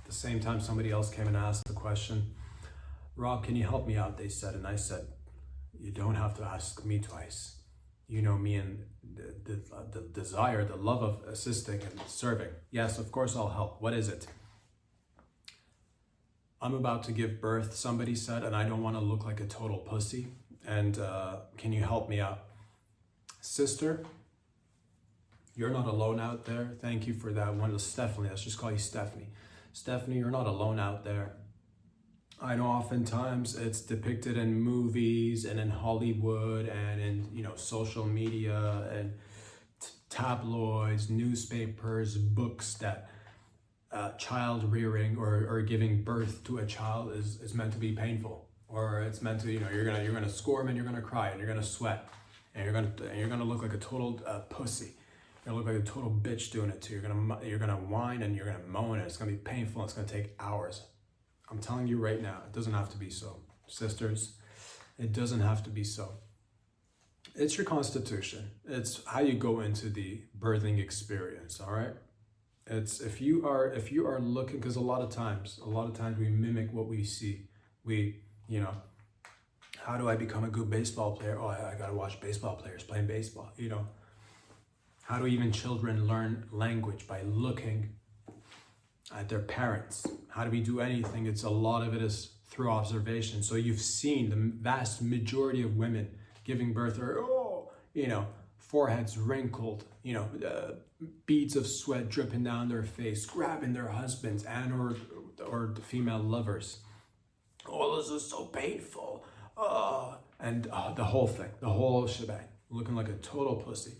The same time, somebody else came and asked the question, Rob, can you help me out? They said, and I said, you don't have to ask me twice. You know me and the desire, the love of assisting and serving. Yes, of course I'll help. What is it? I'm about to give birth, somebody said, and I don't want to look like a total pussy. And can you help me out? Sister, you're not alone out there. Thank you for that one. Stephanie, let's just call you Stephanie. Stephanie, you're not alone out there. I know oftentimes it's depicted in movies and in Hollywood and in social media and tabloids, newspapers, books that child rearing or giving birth to a child is meant to be painful, or it's meant to you're gonna squirm and you're gonna cry and you're gonna sweat and you're gonna look like a total pussy. You're gonna look like a total bitch doing it too. You're gonna whine and you're gonna moan and it's gonna be painful and it's gonna take hours. I'm telling you right now, it doesn't have to be so. Sisters, it doesn't have to be so. It's your constitution. It's how you go into the birthing experience, all right? It's if you are looking, because a lot of times we mimic what we see. How do I become a good baseball player? Oh, I gotta watch baseball players playing baseball, How do even children learn language? By looking at their parents. How do we do anything? A lot of it is through observation. So you've seen the vast majority of women giving birth are, foreheads wrinkled, beads of sweat dripping down their face, grabbing their husbands and or the female lovers. Oh, this is so painful. And the whole thing, the whole shebang, looking like a total pussy.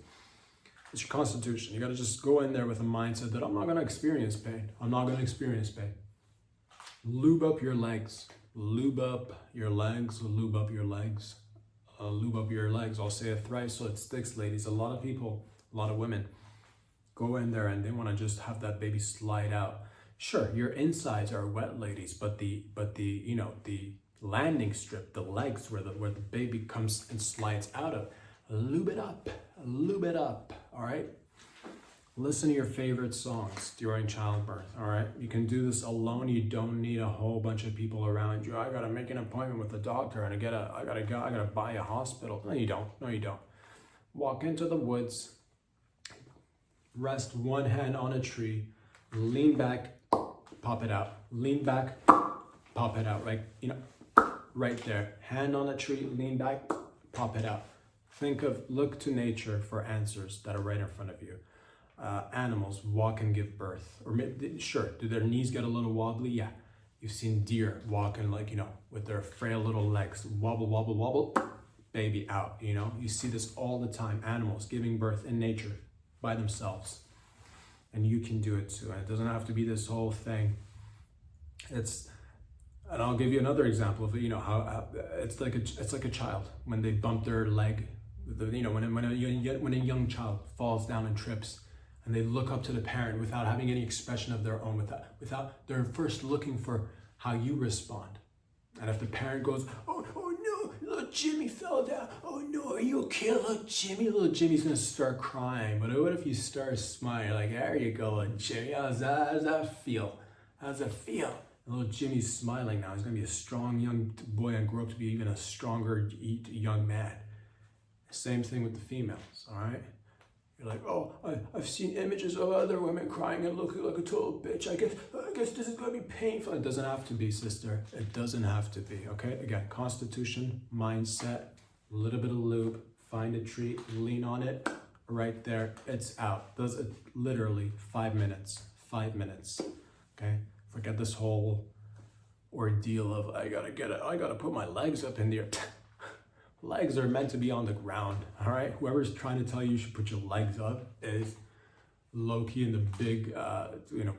It's your constitution. You got to just go in there with a mindset that I'm not going to experience pain. Lube up your legs. Lube up your legs. Lube up your legs. Lube up your legs. I'll say it thrice so it sticks, ladies. A lot of people, a lot of women go in there and they want to just have that baby slide out. Sure, your insides are wet, ladies, but the landing strip, the legs where the baby comes and slides out of, lube it up, all right? Listen to your favorite songs during childbirth, all right? You can do this alone. You don't need a whole bunch of people around you. I gotta make an appointment with the doctor and I gotta buy a hospital. No, you don't. Walk into the woods, Rest one hand on a tree, lean back, pop it out. Lean back, pop it out, right? Right there. Hand on a tree, lean back, pop it out. Look to nature for answers that are right in front of you. Animals walk and give birth. Or sure, do their knees get a little wobbly? Yeah. You've seen deer walking with their frail little legs, wobble, wobble, wobble, baby out, You see this all the time. Animals giving birth in nature by themselves. And you can do it too. And it doesn't have to be this whole thing. And I'll give you another example of how it's like a child when they bump their leg. When a young child falls down and trips, and they look up to the parent without having any expression of their own, without they're first looking for how you respond. And if the parent goes, oh no, little Jimmy fell down. Oh no, are you okay, little Jimmy? Little Jimmy's gonna start crying. But what if you start smiling? Like, there you go, little Jimmy. How does that feel? And little Jimmy's smiling now. He's gonna be a strong young boy and grow up to be even a stronger young man. Same thing with the females, all right? You're like, oh, I've seen images of other women crying and looking like a total bitch. I guess this is gonna be painful. It doesn't have to be, sister. It doesn't have to be, okay? Again, constitution, mindset, a little bit of lube, find a tree, lean on it, right there, it's out. Does it literally 5 minutes, okay? Forget this whole ordeal of I gotta put my legs up in the air. Legs are meant to be on the ground, all right? Whoever's trying to tell you should put your legs up is low-key in the big,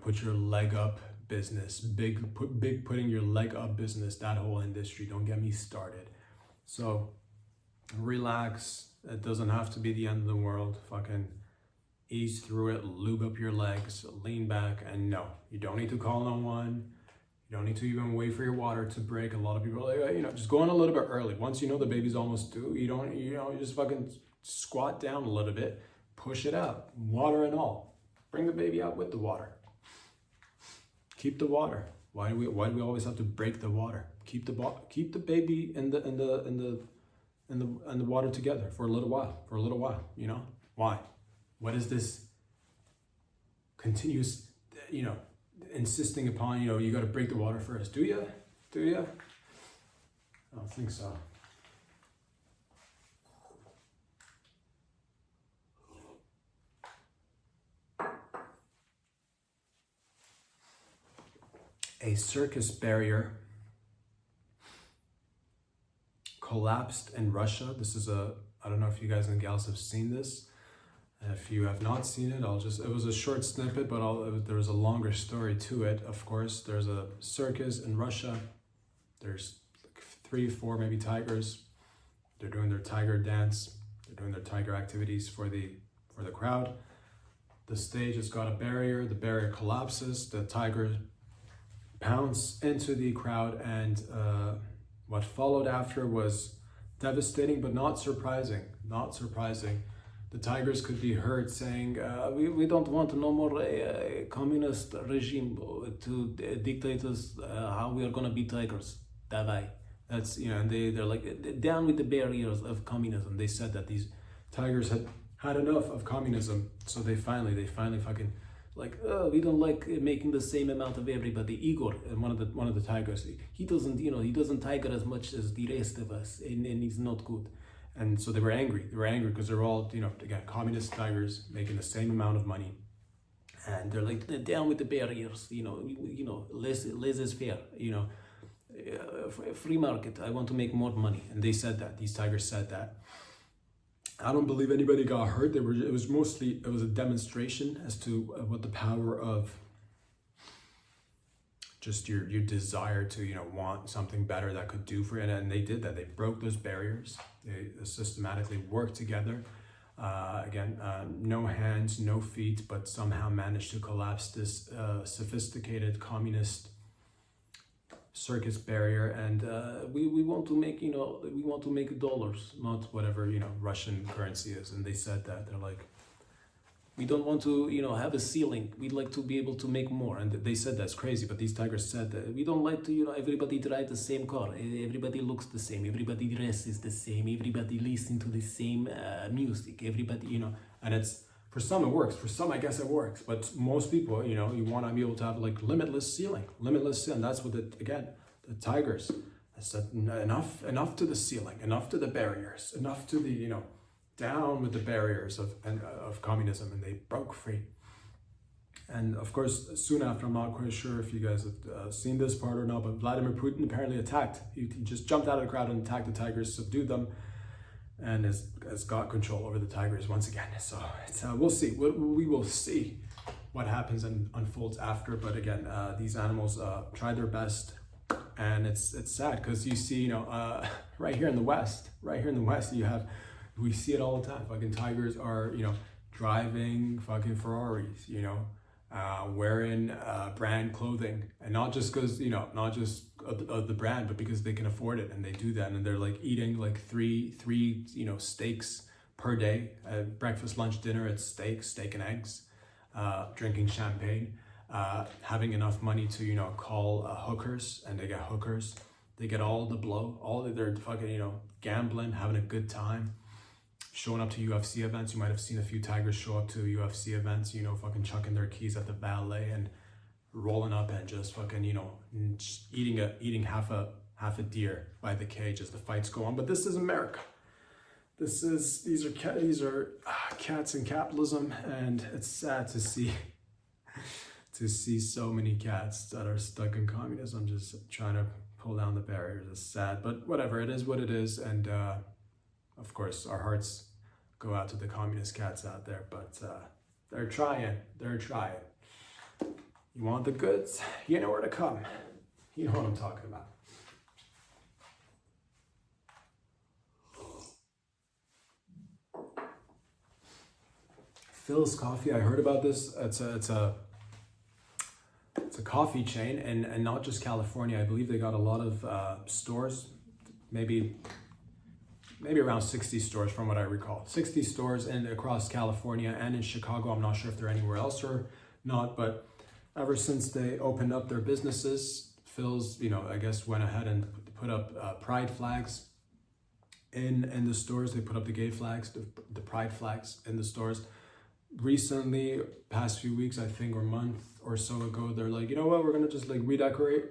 put your leg up business, putting your leg up business, that whole industry. Don't get me started. So relax. It doesn't have to be the end of the world. Fucking ease through it, lube up your legs, lean back, and no, you don't need to call no one. You don't need to even wait for your water to break. A lot of people are like, just go in a little bit early. Once you know the baby's almost due, you just fucking squat down a little bit, push it out, water and all. Bring the baby out with the water. Keep the water. Why do we always have to break the water? Keep the baby and the water together for a little while. Why? What is this continuous, insisting upon, you got to break the water first? Do you? I don't think so. A circus barrier collapsed in Russia. This is I don't know if you guys and gals have seen this. If you have not seen it, it was a short snippet, but there was a longer story to it. Of course, there's a circus in Russia. There's like 3, 4 maybe tigers. They're doing their tiger dance. They're doing their tiger activities for the crowd. The stage has got a barrier. The barrier collapses. The tiger pounce into the crowd, and what followed after was devastating, but not surprising. The tigers could be heard saying, we don't want no more communist regime to dictate us how we are going to be tigers. That's, and they're like, down with the barriers of communism. They said that these tigers had enough of communism. So they finally fucking like, we don't like making the same amount of everybody. Igor, one of the tigers, he doesn't tiger as much as the rest of us, and he's not good. And so they were angry because they're all, again, communist tigers making the same amount of money. And they're like, down with the barriers, laissez-faire, free market. I want to make more money. And they said that, these tigers said that. I don't believe anybody got hurt. It was a demonstration as to what the power of just your desire to, want something better that could do for it. And they did that. They broke those barriers. They systematically worked together. No hands, no feet, but somehow managed to collapse this sophisticated communist circus barrier. And we want to make dollars, not whatever, Russian currency is. And they said that. They're like, we don't want to, have a ceiling. We'd like to be able to make more. And they said that's crazy, but these tigers said that we don't like to, everybody drive the same car. Everybody looks the same. Everybody dresses the same. Everybody listens to the same music. Everybody, and it's For some it works. For some, I guess it works. But most people, you want to be able to have like limitless ceiling. That's what the tigers. I said enough to the ceiling, enough to the barriers, enough to the down with the barriers of communism, and they broke free. And of course, soon after, I'm not quite sure if you guys have seen this part or not, but Vladimir Putin apparently attacked. He just jumped out of the crowd and attacked the tigers, subdued them, and has got control over the tigers once again. So we'll see. We will see what happens and unfolds after. But again, these animals tried their best, and it's sad because you see, right here in the West, we see it all the time. Fucking tigers are, driving fucking Ferraris, wearing brand clothing, and not just because not just of the brand, but because they can afford it, and they do that, and they're like eating like three steaks per day, breakfast, lunch, dinner. It's steak and eggs, drinking champagne, having enough money to call hookers, and they get hookers. They get all the blow, they're fucking gambling, having a good time. Showing up to UFC events. You might have seen a few tigers show up to UFC events, fucking chucking their keys at the valet and rolling up and just fucking, just eating half a deer by the cage as the fights go on. But this is America. These are cats in capitalism, and it's sad to see so many cats that are stuck in communism, just trying to pull down the barriers. It's sad, but whatever. It is what it is, and of course, our hearts go out to the communist cats out there, but they're trying. You want the goods? You know where to come. You know what I'm talking about. Phil's Coffee, I heard about this. It's a coffee chain, and not just California. I believe they got a lot of stores, maybe around 60 stores from what I recall. 60 stores across California and in Chicago. I'm not sure if they're anywhere else or not, but ever since they opened up their businesses, Phil's, I guess went ahead and put up pride flags in the stores. They put up the gay flags, the pride flags in the stores. Recently, past few weeks, I think, or month or so ago, they're like, you know what, we're gonna just like redecorate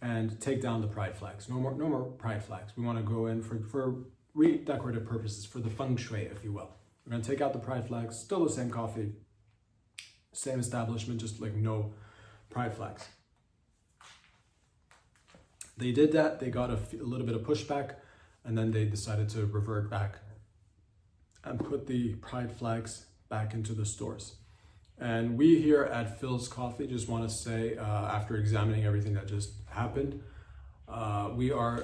and take down the pride flags. No more pride flags. We want to go in for redecorative purposes, for the feng shui, if you will. We're gonna take out the pride flags, still the same coffee, same establishment, just like no pride flags. They did that, they got a little bit of pushback, and then they decided to revert back and put the pride flags back into the stores. And we here at Phil's Coffee just want to say, after examining everything that just happened, we are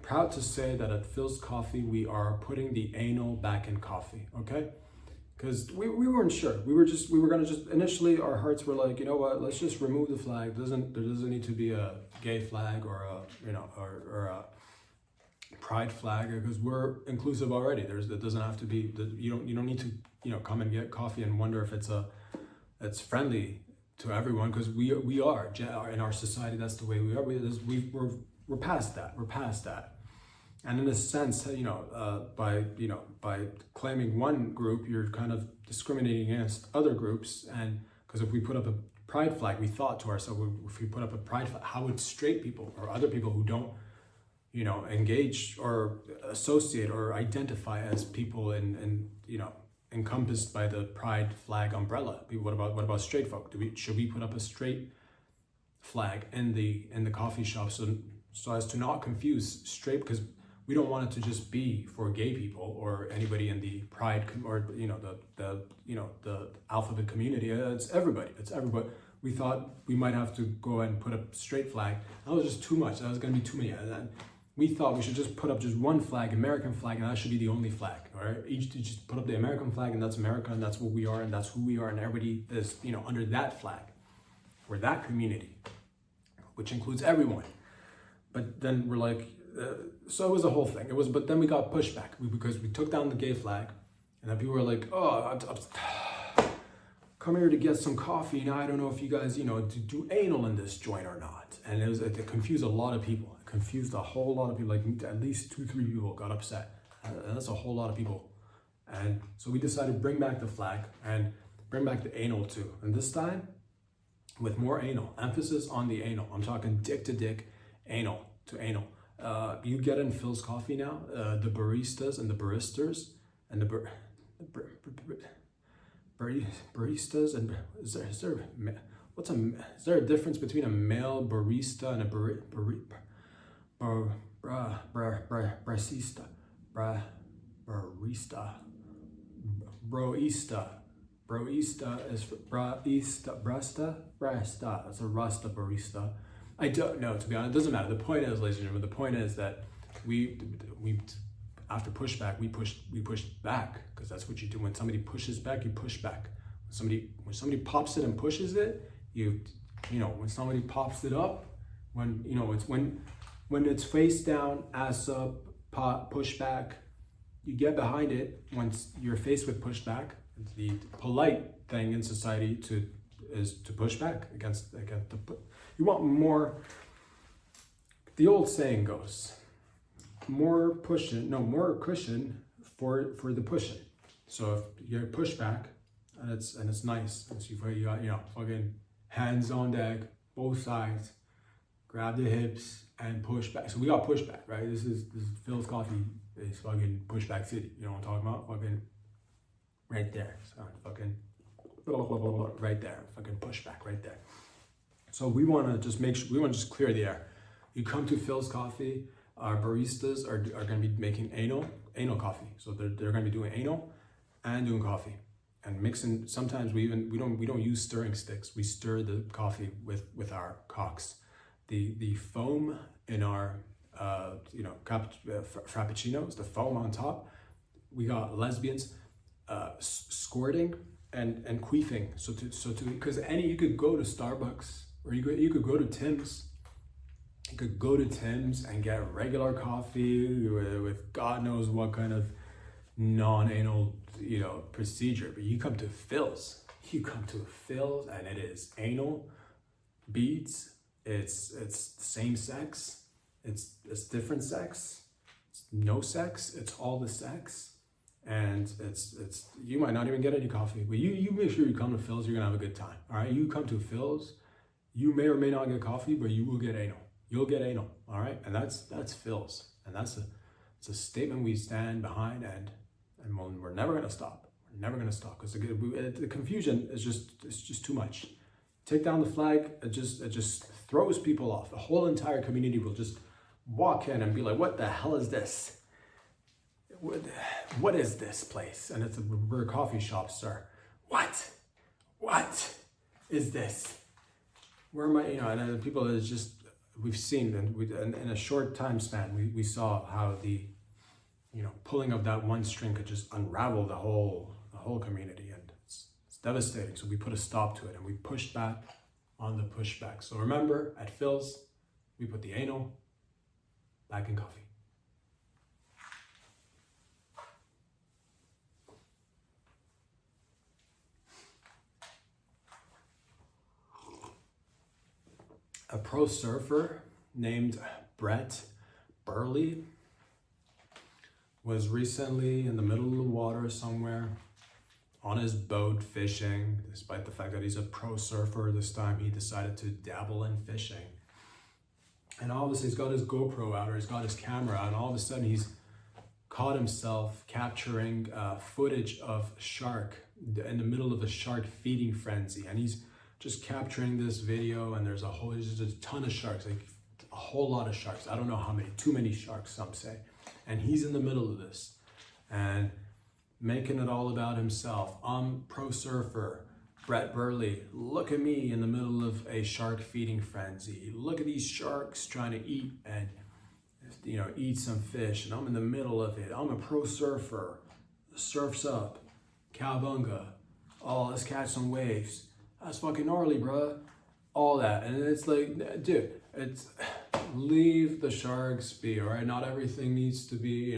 proud to say that at Phil's Coffee, we are putting the anal back in coffee, okay? Because we weren't sure. We were gonna just, initially our hearts were like, you know what, let's just remove the flag. There doesn't need to be a gay flag or a pride flag, because we're inclusive already. It doesn't have to be, you don't need to, come and get coffee and wonder if it's friendly to everyone, because we are in our society. That's the way we are. We're past that. We're past that. And in a sense, by claiming one group, you're kind of discriminating against other groups. And because if we put up a pride flag, we thought to ourselves, if we put up a pride flag, how would straight people or other people who don't, engage or associate or identify as people encompassed by the pride flag umbrella? What about straight folk? Should we put up a straight flag in the coffee shop so as to not confuse straight, because we don't want it to just be for gay people or anybody in the pride or the alphabet community. It's everybody. We thought we might have to go and put a straight flag. That was just too much. That was going to be too many. And we thought we should just put up just one flag, American flag, and that should be the only flag. All right, each just put up the American flag, and that's America, and that's what we are, and that's who we are, and everybody is under that flag. We're that community, which includes everyone. But then we're like, so it was a whole thing. But then we got pushback because we took down the gay flag, and then people were like, oh, I'm come here to get some coffee. Now I don't know if you guys, do anal in this joint or not. And it confused a lot of people. It confused a whole lot of people. Like at least 2-3 people got upset. And that's a whole lot of people. And so we decided to bring back the flag and bring back the anal too. And this time with more anal, emphasis on the anal. I'm talking dick to dick, anal to anal. You get in Phil's Coffee now, the baristas and the baristas and baristas and is there a difference between a male barista and a barista? Broista is brasta. It's a Rasta barista. I don't know, to be honest. It doesn't matter. The point is, ladies and gentlemen, the point is that we after pushback, we pushed back, because that's what you do. When somebody pushes back, you push back. When somebody pops it and pushes it, when somebody pops it up, when it's face down, ass up, push back, you get behind it. Once you're faced with pushback, the polite thing in society is to push back against the. You want more. The old saying goes, more cushion for the pushing. So if you push back and it's nice, and so you got fucking hands on deck, both sides, grab the hips and push back. So we got pushback, right? This is Phil's Coffee is fucking pushback city. You know what I'm talking about? Fucking right there. So fucking right there. Fucking pushback right there. So we want to just clear the air. You come to Phil's Coffee, our baristas are going to be making anal coffee. So they're going to be doing anal and doing coffee and mixing. Sometimes we don't use stirring sticks. We stir the coffee with our cocks. The foam in our frappuccinos, the foam on top. We got lesbians squirting and queefing. So because you could go to Starbucks or you could go to Tim's. You could go to Tim's and get regular coffee with God knows what kind of non-anal procedure. But you come to Phil's. And it is anal, beads. It's same sex. It's different sex. It's no sex. It's all the sex. And it's you might not even get any coffee, but you make sure you come to Phil's. You're gonna have a good time. All right, you come to Phil's. You may or may not get coffee, but you will get anal. You'll get anal. All right, and that's Phil's, and it's a statement we stand behind, and we're never gonna stop. We're never gonna stop because the confusion is just too much. Take down the flag. It just throws people off. The whole entire community will just walk in and be like, "What the hell is this? What is this place?" And we're a coffee shop, sir. What is this? Where am I? And people is just we've seen, and in a short time span, we saw how the pulling of that one string could just unravel the whole community, and it's devastating. So we put a stop to it, and we pushed back on the pushback. So remember, at Phil's, we put the anal back in coffee. A pro surfer named Brett Burley was recently in the middle of the water somewhere on his boat fishing. Despite the fact that he's a pro surfer, this time he decided to dabble in fishing. And obviously he's got his GoPro out, or he's got his camera out, and all of a sudden he's caught himself capturing footage of shark in the middle of a shark feeding frenzy. And he's just capturing this video, and there's a ton of sharks, like a whole lot of sharks. I don't know how many, too many sharks, some say. And he's in the middle of this and making it all about himself. I'm pro surfer, Brett Burley. Look at me in the middle of a shark feeding frenzy. Look at these sharks trying to eat and eat some fish, and I'm in the middle of it. I'm a pro surfer. Surf's up, cowabunga. Oh, let's catch some waves. That's fucking gnarly, bruh. All that. And it's like, dude, leave the sharks be, all right? Not everything needs to be,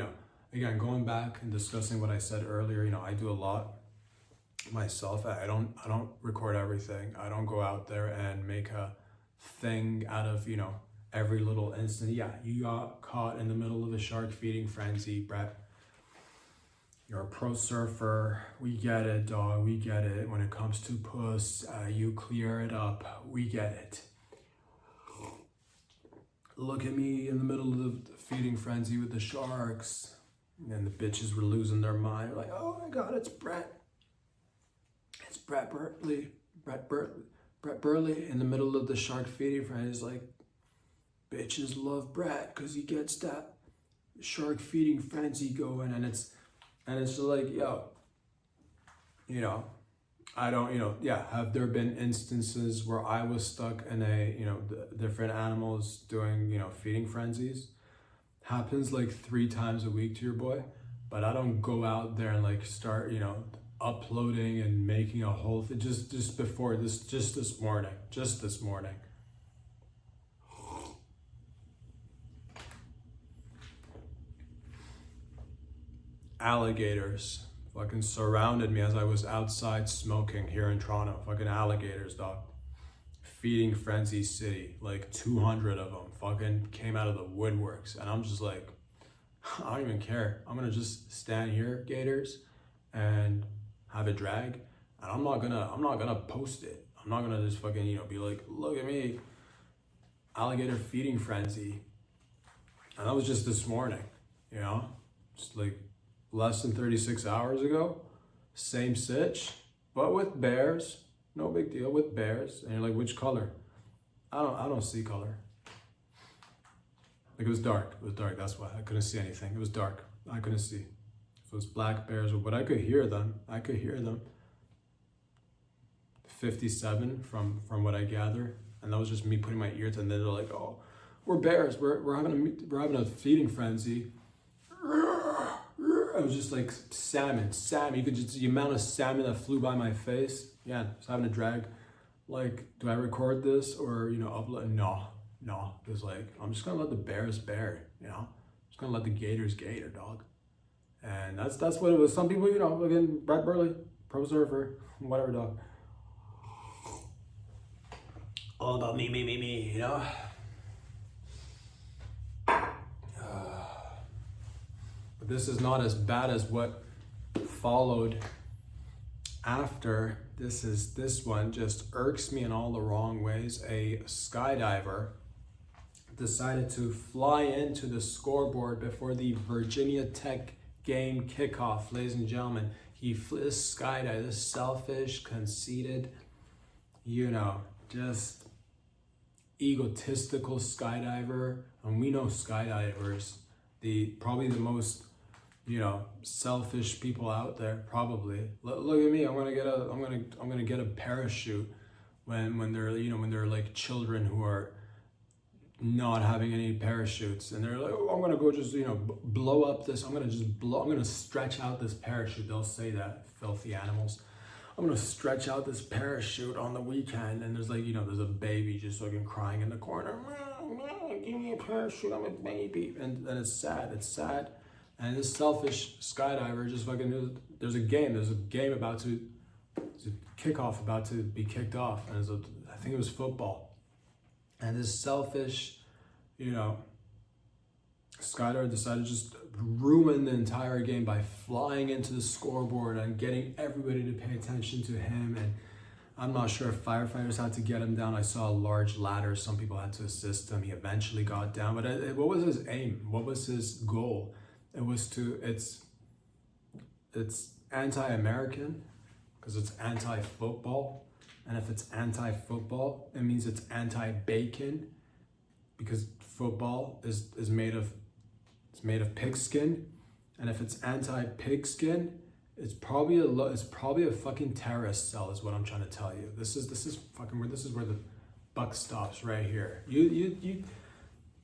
again, going back and discussing what I said earlier, I do a lot myself. I don't record everything. I don't go out there and make a thing out of, every little instant. Yeah, you got caught in the middle of a shark feeding frenzy, Brett. You're a pro surfer. We get it, dog. We get it. When it comes to puss, you clear it up. We get it. Look at me in the middle of the feeding frenzy with the sharks. And the bitches were losing their mind. Like, oh my God, it's Brett. It's Brett Burley. Brett Burley in the middle of the shark feeding frenzy. He's like, bitches love Brett because he gets that shark feeding frenzy going. And it's just like, yo, you know, I don't, have there been instances where I was stuck in different animals doing, feeding frenzies? Happens like 3 times a week to your boy, but I don't go out there and like start, uploading and making a whole thing just this morning. Alligators fucking surrounded me as I was outside smoking here in Toronto. Fucking alligators, dog. Feeding frenzy city, like 200 of them fucking came out of the woodworks, and I'm just like, I don't even care. I'm gonna just stand here, gators, and have a drag, and I'm not gonna post it. I'm not gonna just fucking be like, look at me, alligator feeding frenzy. And that was just this morning, just like less than 36 hours ago. Same sitch, but with bears. No big deal, with bears. And you're like, which color? I don't see color. Like, it was dark. That's why I couldn't see anything. It was dark. I couldn't see. If it was black bears, but I could hear them. 57 from what I gather. And that was just me putting my ear to, and then they're like, oh, we're bears. We're having a feeding frenzy. It was just like salmon. You could just, the amount of salmon that flew by my face. Yeah, just having a drag. Like, do I record this or, upload? No. It's like, I'm just gonna let the bears bear, just gonna let the gators gator, dog. And that's what it was. Some people, again, Brett Burley, pro surfer, whatever, dog. All about me, But this is not as bad as what followed after. This one just irks me in all the wrong ways. A skydiver decided to fly into the scoreboard before the Virginia Tech game kickoff, ladies and gentlemen. This skydiver, this selfish, conceited, just egotistical skydiver. And we know skydivers, probably the most selfish people out there, probably. Look at me. I'm gonna get a parachute when they're like children who are not having any parachutes, and they're like, oh, I'm gonna go just blow up this. I'm gonna stretch out this parachute. They'll say that, filthy animals. I'm gonna stretch out this parachute on the weekend, and there's like there's a baby just fucking crying in the corner. Give me a parachute. I'm a baby, and it's sad. And this selfish skydiver just fucking, there's a game about to kickoff, about to be kicked off. And I think it was football. And this selfish, skydiver decided to just ruin the entire game by flying into the scoreboard and getting everybody to pay attention to him. And I'm not sure if firefighters had to get him down. I saw a large ladder. Some people had to assist him. He eventually got down. But what was his aim? What was his goal? It was it's anti-American because it's anti-football, and if it's anti-football, it means it's anti-bacon because football is made of pigskin, and if it's anti-pigskin, it's probably a fucking terrorist cell, is what I'm trying to tell you. This is where the buck stops, right here.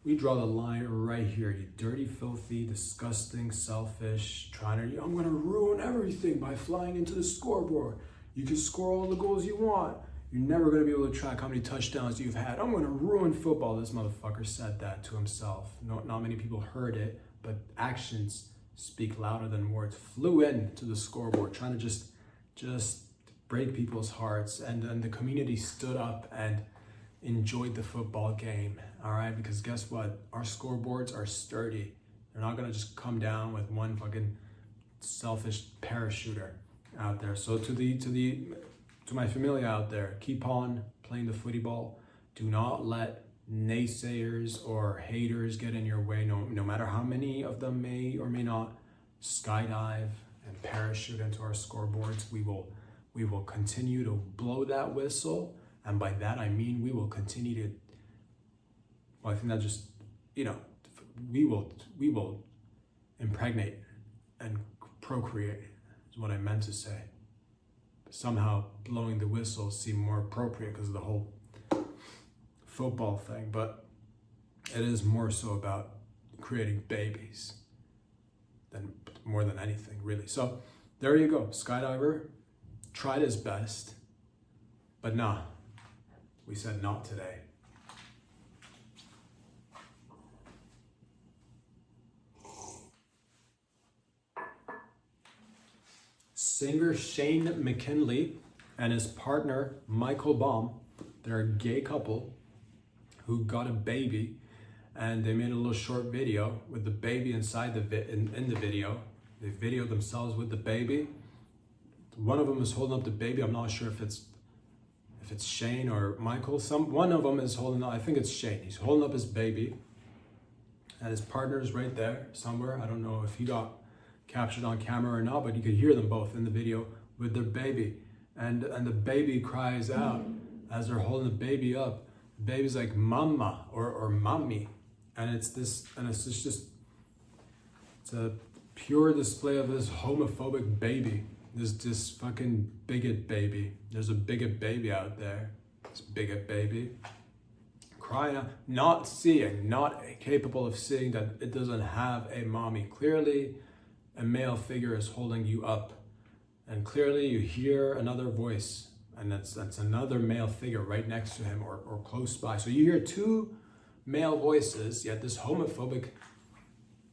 We draw the line right here. You dirty, filthy, disgusting, selfish, I'm gonna ruin everything by flying into the scoreboard. You can score all the goals you want. You're never gonna be able to track how many touchdowns you've had. I'm gonna ruin football. This motherfucker said that to himself. Not many people heard it, but actions speak louder than words. Flew into the scoreboard, trying to just break people's hearts, and the community stood up and enjoyed the football game. All right, because guess what? Our scoreboards are sturdy. They're not gonna just come down with one fucking selfish parachuter out there. So to my familia out there, keep on playing the footy ball. Do not let naysayers or haters get in your way, no matter how many of them may or may not skydive and parachute into our scoreboards. We will continue to blow that whistle, and by that I mean we will continue to, well, I think that just, we will impregnate and procreate is what I meant to say. Somehow blowing the whistle seemed more appropriate because of the whole football thing, but it is more so about creating babies than more than anything, really. So there you go. Skydiver tried his best, but nah, we said not today. Singer Shane McKinley and his partner Michael Baum, they're a gay couple who got a baby, and they made a little short video with the baby inside in the video. They videoed themselves with the baby. One of them is holding up the baby. I'm not sure if it's Shane or Michael. One of them is holding up, I think it's Shane. He's holding up his baby, and his partner is right there somewhere. I don't know if he got captured on camera or not, but you could hear them both in the video with their baby. And the baby cries out as they're holding the baby up. The baby's like mama or mommy, and it's a pure display of this homophobic baby, this fucking bigot baby. There's a bigot baby out there. This bigot baby crying out, not capable of seeing that it doesn't have a mommy. Clearly a male figure is holding you up, and clearly you hear another voice, and that's another male figure right next to him or close by. So you hear two male voices, yet this homophobic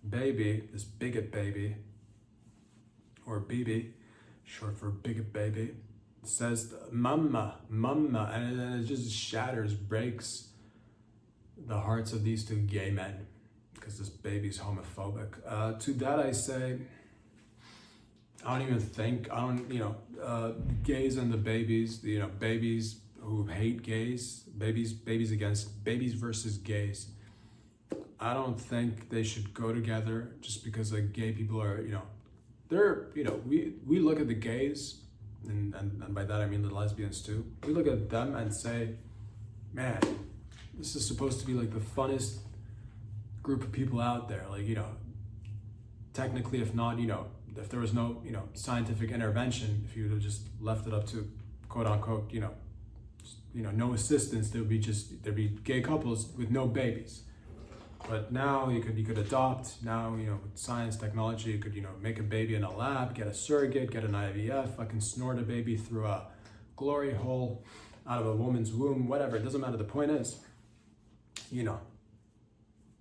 baby, this bigot baby, or BB, short for bigot baby, says mama, mama, and then it just shatters, breaks the hearts of these two gay men because this baby's homophobic. To that I say, gays and the babies, babies who hate gays, babies versus gays. I don't think they should go together just because gay people are, we look at the gays, and by that I mean the lesbians too. We look at them and say, man, this is supposed to be the funnest group of people out there. Technically, if not, if there was no, scientific intervention, if you would have just left it up to quote unquote, no assistance, there'd be gay couples with no babies. But now you could adopt. Now, with science, technology, you could, make a baby in a lab, get a surrogate, get an IVF, fucking snort a baby through a glory hole out of a woman's womb, whatever. It doesn't matter. The point is,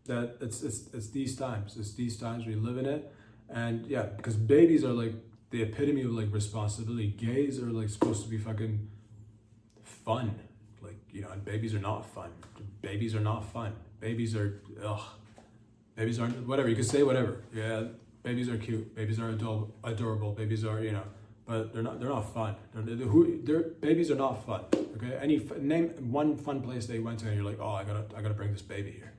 that it's these times. It's these times we live in it. And yeah, because babies are the epitome of responsibility. Gays are supposed to be fucking fun. And babies are not fun. Babies are not fun. Babies are, babies aren't, whatever, you can say whatever. Yeah, babies are cute, babies are adorable, babies are, but they're not fun. Babies are not fun, okay? Name one fun place they went to and you're like, oh, I gotta bring this baby here.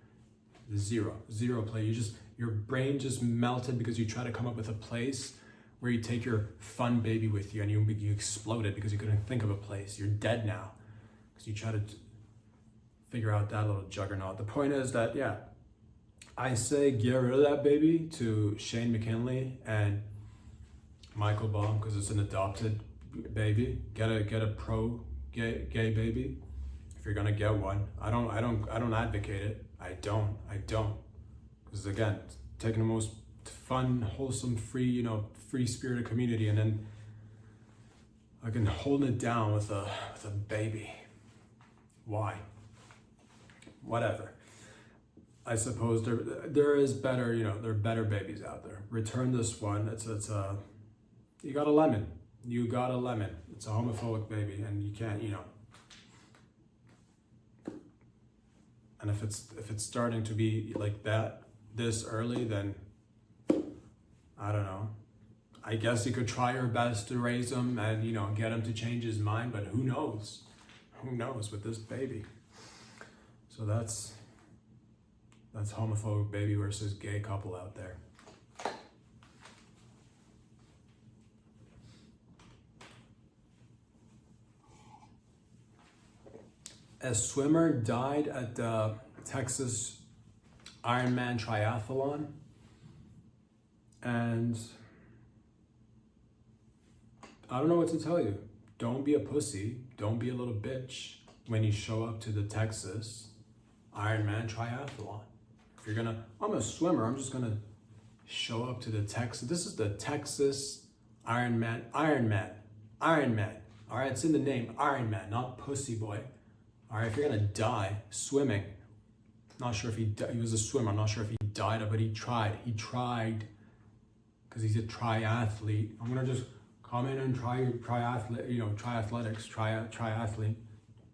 Zero play. Your brain just melted because you try to come up with a place where you take your fun baby with you, and you exploded because you couldn't think of a place. You're dead now because you try to figure out that little juggernaut. The point is that, yeah, I say get rid of that baby to Shane McKinley and Michael Baum because it's an adopted baby. Get a pro gay baby if you're gonna get one. I don't advocate it. I don't. Because again, taking the most fun, wholesome, free, free-spirited community, and then I can hold it down with a baby. Why? Whatever. I suppose there is better, there are better babies out there. Return this one. You got a lemon. It's a homophobic baby, and you can't, And if it's starting to be like that this early, then I don't know. I guess you could try your best to raise him and, you know, get him to change his mind, but who knows? Who knows with this baby? So that's homophobic baby versus gay couple out there. A swimmer died at the Texas Ironman triathlon, and I don't know what to tell you. Don't be a pussy. Don't be a little bitch when you show up to the Texas Ironman triathlon. If you're gonna, I'm a swimmer, I'm just gonna show up to the Texas. This is the Texas Ironman. All right, it's in the name, Ironman, not pussy boy. All right, if you're gonna die swimming, not sure if he was a swimmer. I'm not sure if he died, but he tried. He tried because he's a triathlete. I'm gonna just come in and triathlete. You know, triathletics, triathlete,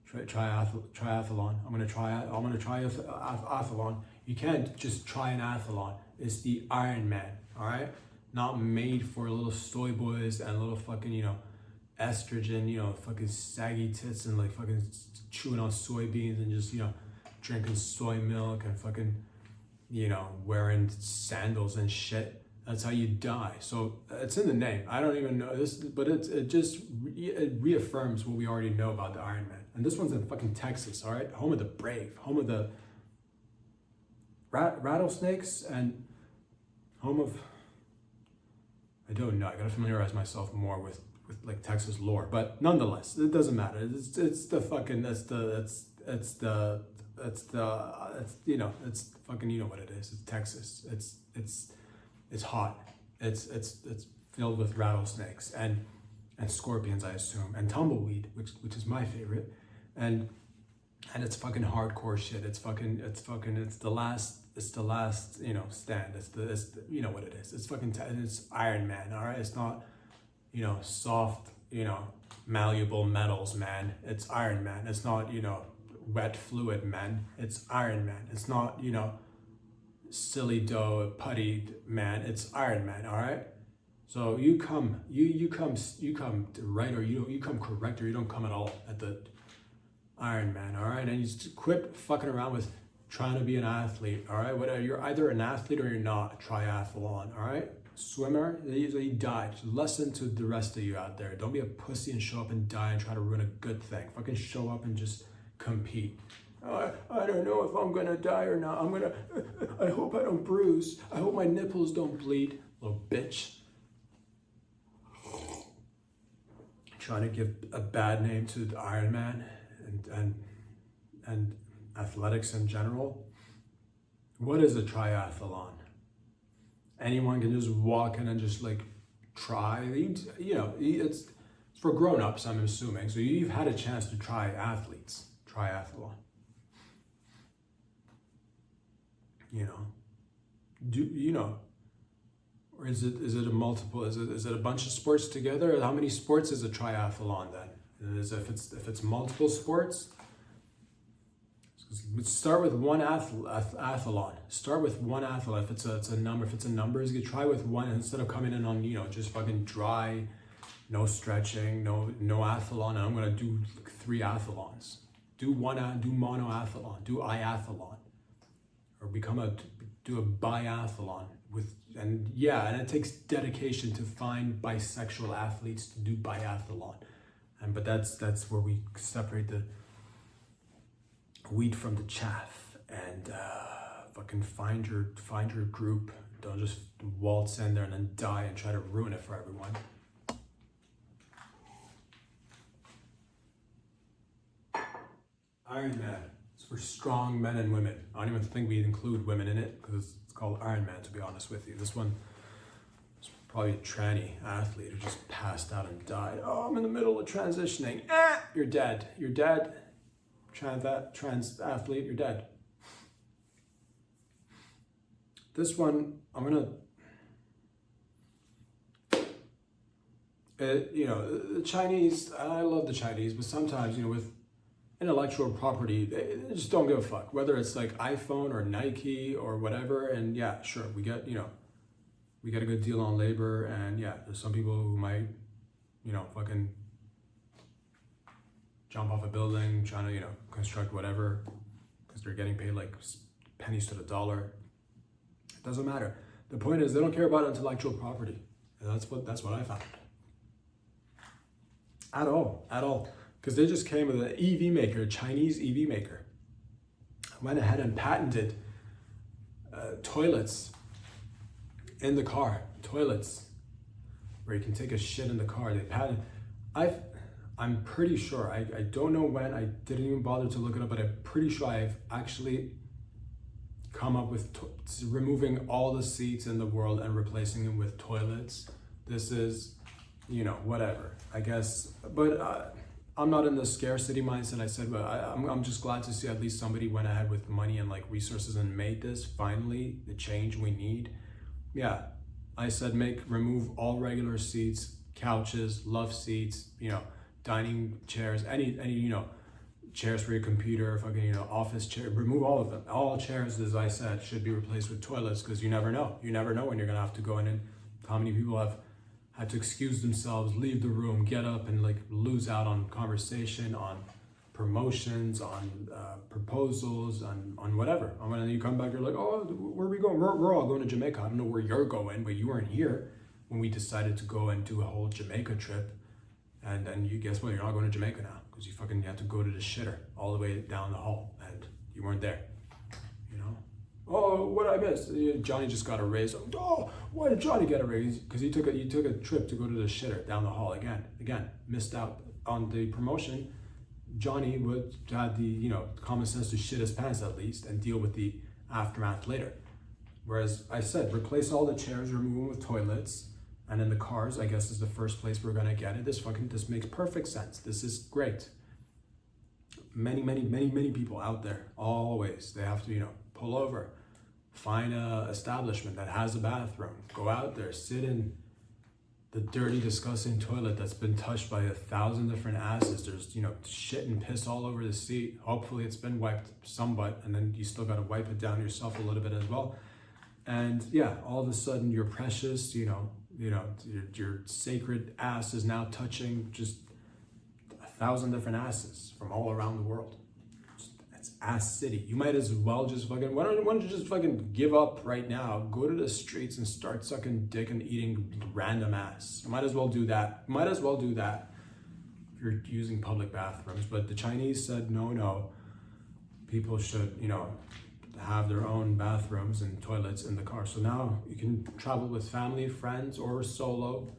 triathlon. I'm gonna try athlon. You can't just try an athlon. It's the Ironman. All right, not made for little soy boys and little fucking, you know, estrogen, you know, fucking saggy tits and like fucking chewing on soybeans and just, you know, drinking soy milk and fucking, you know, wearing sandals and shit. That's how you die. So it's in the name. I don't even know this, but it reaffirms what we already know about the Ironman. And this one's in fucking Texas, all right? Home of the brave, home of the rattlesnakes, and home of, I don't know. I gotta familiarize myself more with like Texas lore, but nonetheless, it doesn't matter. It's the fucking, you know, it's fucking, you know what it is. It's Texas. It's hot. It's filled with rattlesnakes and scorpions, I assume, and tumbleweed, which is my favorite, and it's fucking hardcore shit. It's the last, you know, stand. It's the you know what it is. It's fucking it's Iron Man. All right, it's not, you know, soft, you know, malleable metals, man. It's Iron Man. It's not, you know, wet fluid, man. It's Iron Man. It's not, you know, silly dough puttied, man. It's Iron Man. All right. So you come right, or you come correct, or you don't come at all at the Iron Man. All right, and you just quit fucking around with trying to be an athlete. All right, whatever. You're either an athlete or you're not. Triathlon. All right. Swimmer, he died. Lesson to the rest of you out there. Don't be a pussy and show up and die and try to ruin a good thing. Fucking show up and just compete. I don't know if I'm gonna die or not. I hope I don't bruise. I hope my nipples don't bleed. Little bitch. Trying to give a bad name to the Iron Man and athletics in general. What is a triathlon? Anyone can just walk in and just like try. You know, it's for grown-ups, I'm assuming. So you've had a chance to try triathlon. You know, or is it a multiple? Is it a bunch of sports together? Or how many sports is a triathlon then? If it's multiple sports. Start with one athlon. Start with one athlon. If it's a number, if it's a numbers, you try with one instead of coming in on, you know, just fucking dry, no stretching, no athlon. And I'm gonna do like 3 athlons. Do monoathlon. Do iathlon, or do a biathlon and it takes dedication to find bisexual athletes to do biathlon, but that's where we separate the wheat from the chaff, and fucking find your group. Don't just waltz in there and then die and try to ruin it for everyone. Iron Man. It's for strong men and women. I don't even think we include women in it because it's called Iron Man, to be honest with you. This one is probably a tranny athlete who just passed out and died. Oh, I'm in the middle of transitioning. You're dead. You're dead. Trans athlete, you're dead. This one, I'm gonna, you know, the Chinese, I love the Chinese, but sometimes, you know, with intellectual property, they just don't give a fuck, whether it's like iPhone or Nike or whatever. And yeah, sure, we get, you know, we get a good deal on labor, and yeah, there's some people who might, fucking jump off a building trying to, construct whatever, because they're getting paid like pennies to the dollar. It doesn't matter. The point is, they don't care about intellectual property. And that's what I found. At all. Because they just came with an EV maker, a Chinese EV maker. Went ahead and patented toilets in the car. Toilets where you can take a shit in the car. They patented. I'm pretty sure, I don't know when, I didn't even bother to look it up, but I'm pretty sure I've actually come up with removing all the seats in the world and replacing them with toilets. This is, whatever, I guess. But I'm not in the scarcity mindset. I said, but I'm just glad to see at least somebody went ahead with money and like resources and made this finally the change we need. Yeah, I said remove all regular seats, couches, love seats, dining chairs, any chairs for your computer, fucking, office chair, remove all of them. All chairs, as I said, should be replaced with toilets, because you never know. You never know when you're gonna have to go in, and how many people have had to excuse themselves, leave the room, get up and like lose out on conversation, on promotions, on proposals, on whatever. And when you come back, you're like, oh, where are we going? We're all going to Jamaica. I don't know where you're going, but you weren't here when we decided to go and do a whole Jamaica trip. And then you guess what? You're not going to Jamaica now, because you fucking had to go to the shitter all the way down the hall, and you weren't there. Oh, what did I miss? Johnny just got a raise. Oh, why did Johnny get a raise? Because he took a trip to go to the shitter down the hall again. Missed out on the promotion. Johnny had the common sense to shit his pants at least and deal with the aftermath later. Whereas I said, replace all the chairs, remove them with toilets. And in the cars, I guess, is the first place we're gonna get it. This makes perfect sense. This is great. Many people out there, always, they have to, pull over, find a establishment that has a bathroom, go out there, sit in the dirty, disgusting toilet that's been touched by 1,000 different asses. There's, shit and piss all over the seat. Hopefully it's been wiped somewhat, and then you still gotta wipe it down yourself a little bit as well. And yeah, all of a sudden your precious, your sacred ass is now touching just 1,000 different asses from all around the world. It's ass city. You might as well just fucking, why don't you just fucking give up right now, go to the streets and start sucking dick and eating random ass. You might as well do that. If you're using public bathrooms. But the Chinese said, no, people should, have their own bathrooms and toilets in the car. So now you can travel with family, friends, or solo.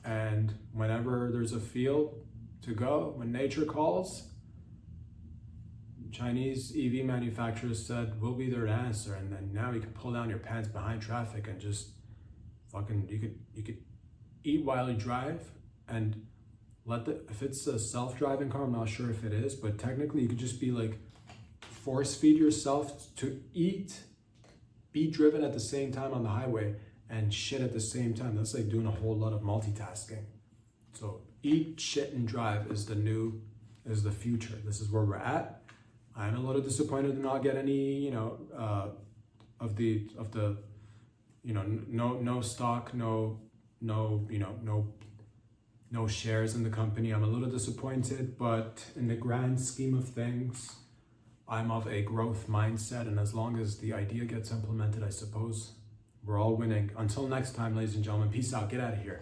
And whenever there's a field to go, when nature calls, Chinese EV manufacturers said, we'll be there to answer. And then now you can pull down your pants behind traffic and just fucking, you could eat while you drive, and if it's a self-driving car, I'm not sure if it is, but technically you could just be like, force feed yourself to eat, be driven at the same time on the highway, and shit at the same time. That's like doing a whole lot of multitasking. So eat, shit, and drive is the future. This is where we're at. I'm a little disappointed to not get any, no stock, no shares in the company. I'm a little disappointed, but in the grand scheme of things, I'm of a growth mindset, and as long as the idea gets implemented, I suppose we're all winning. Until next time, ladies and gentlemen, peace out. Get out of here.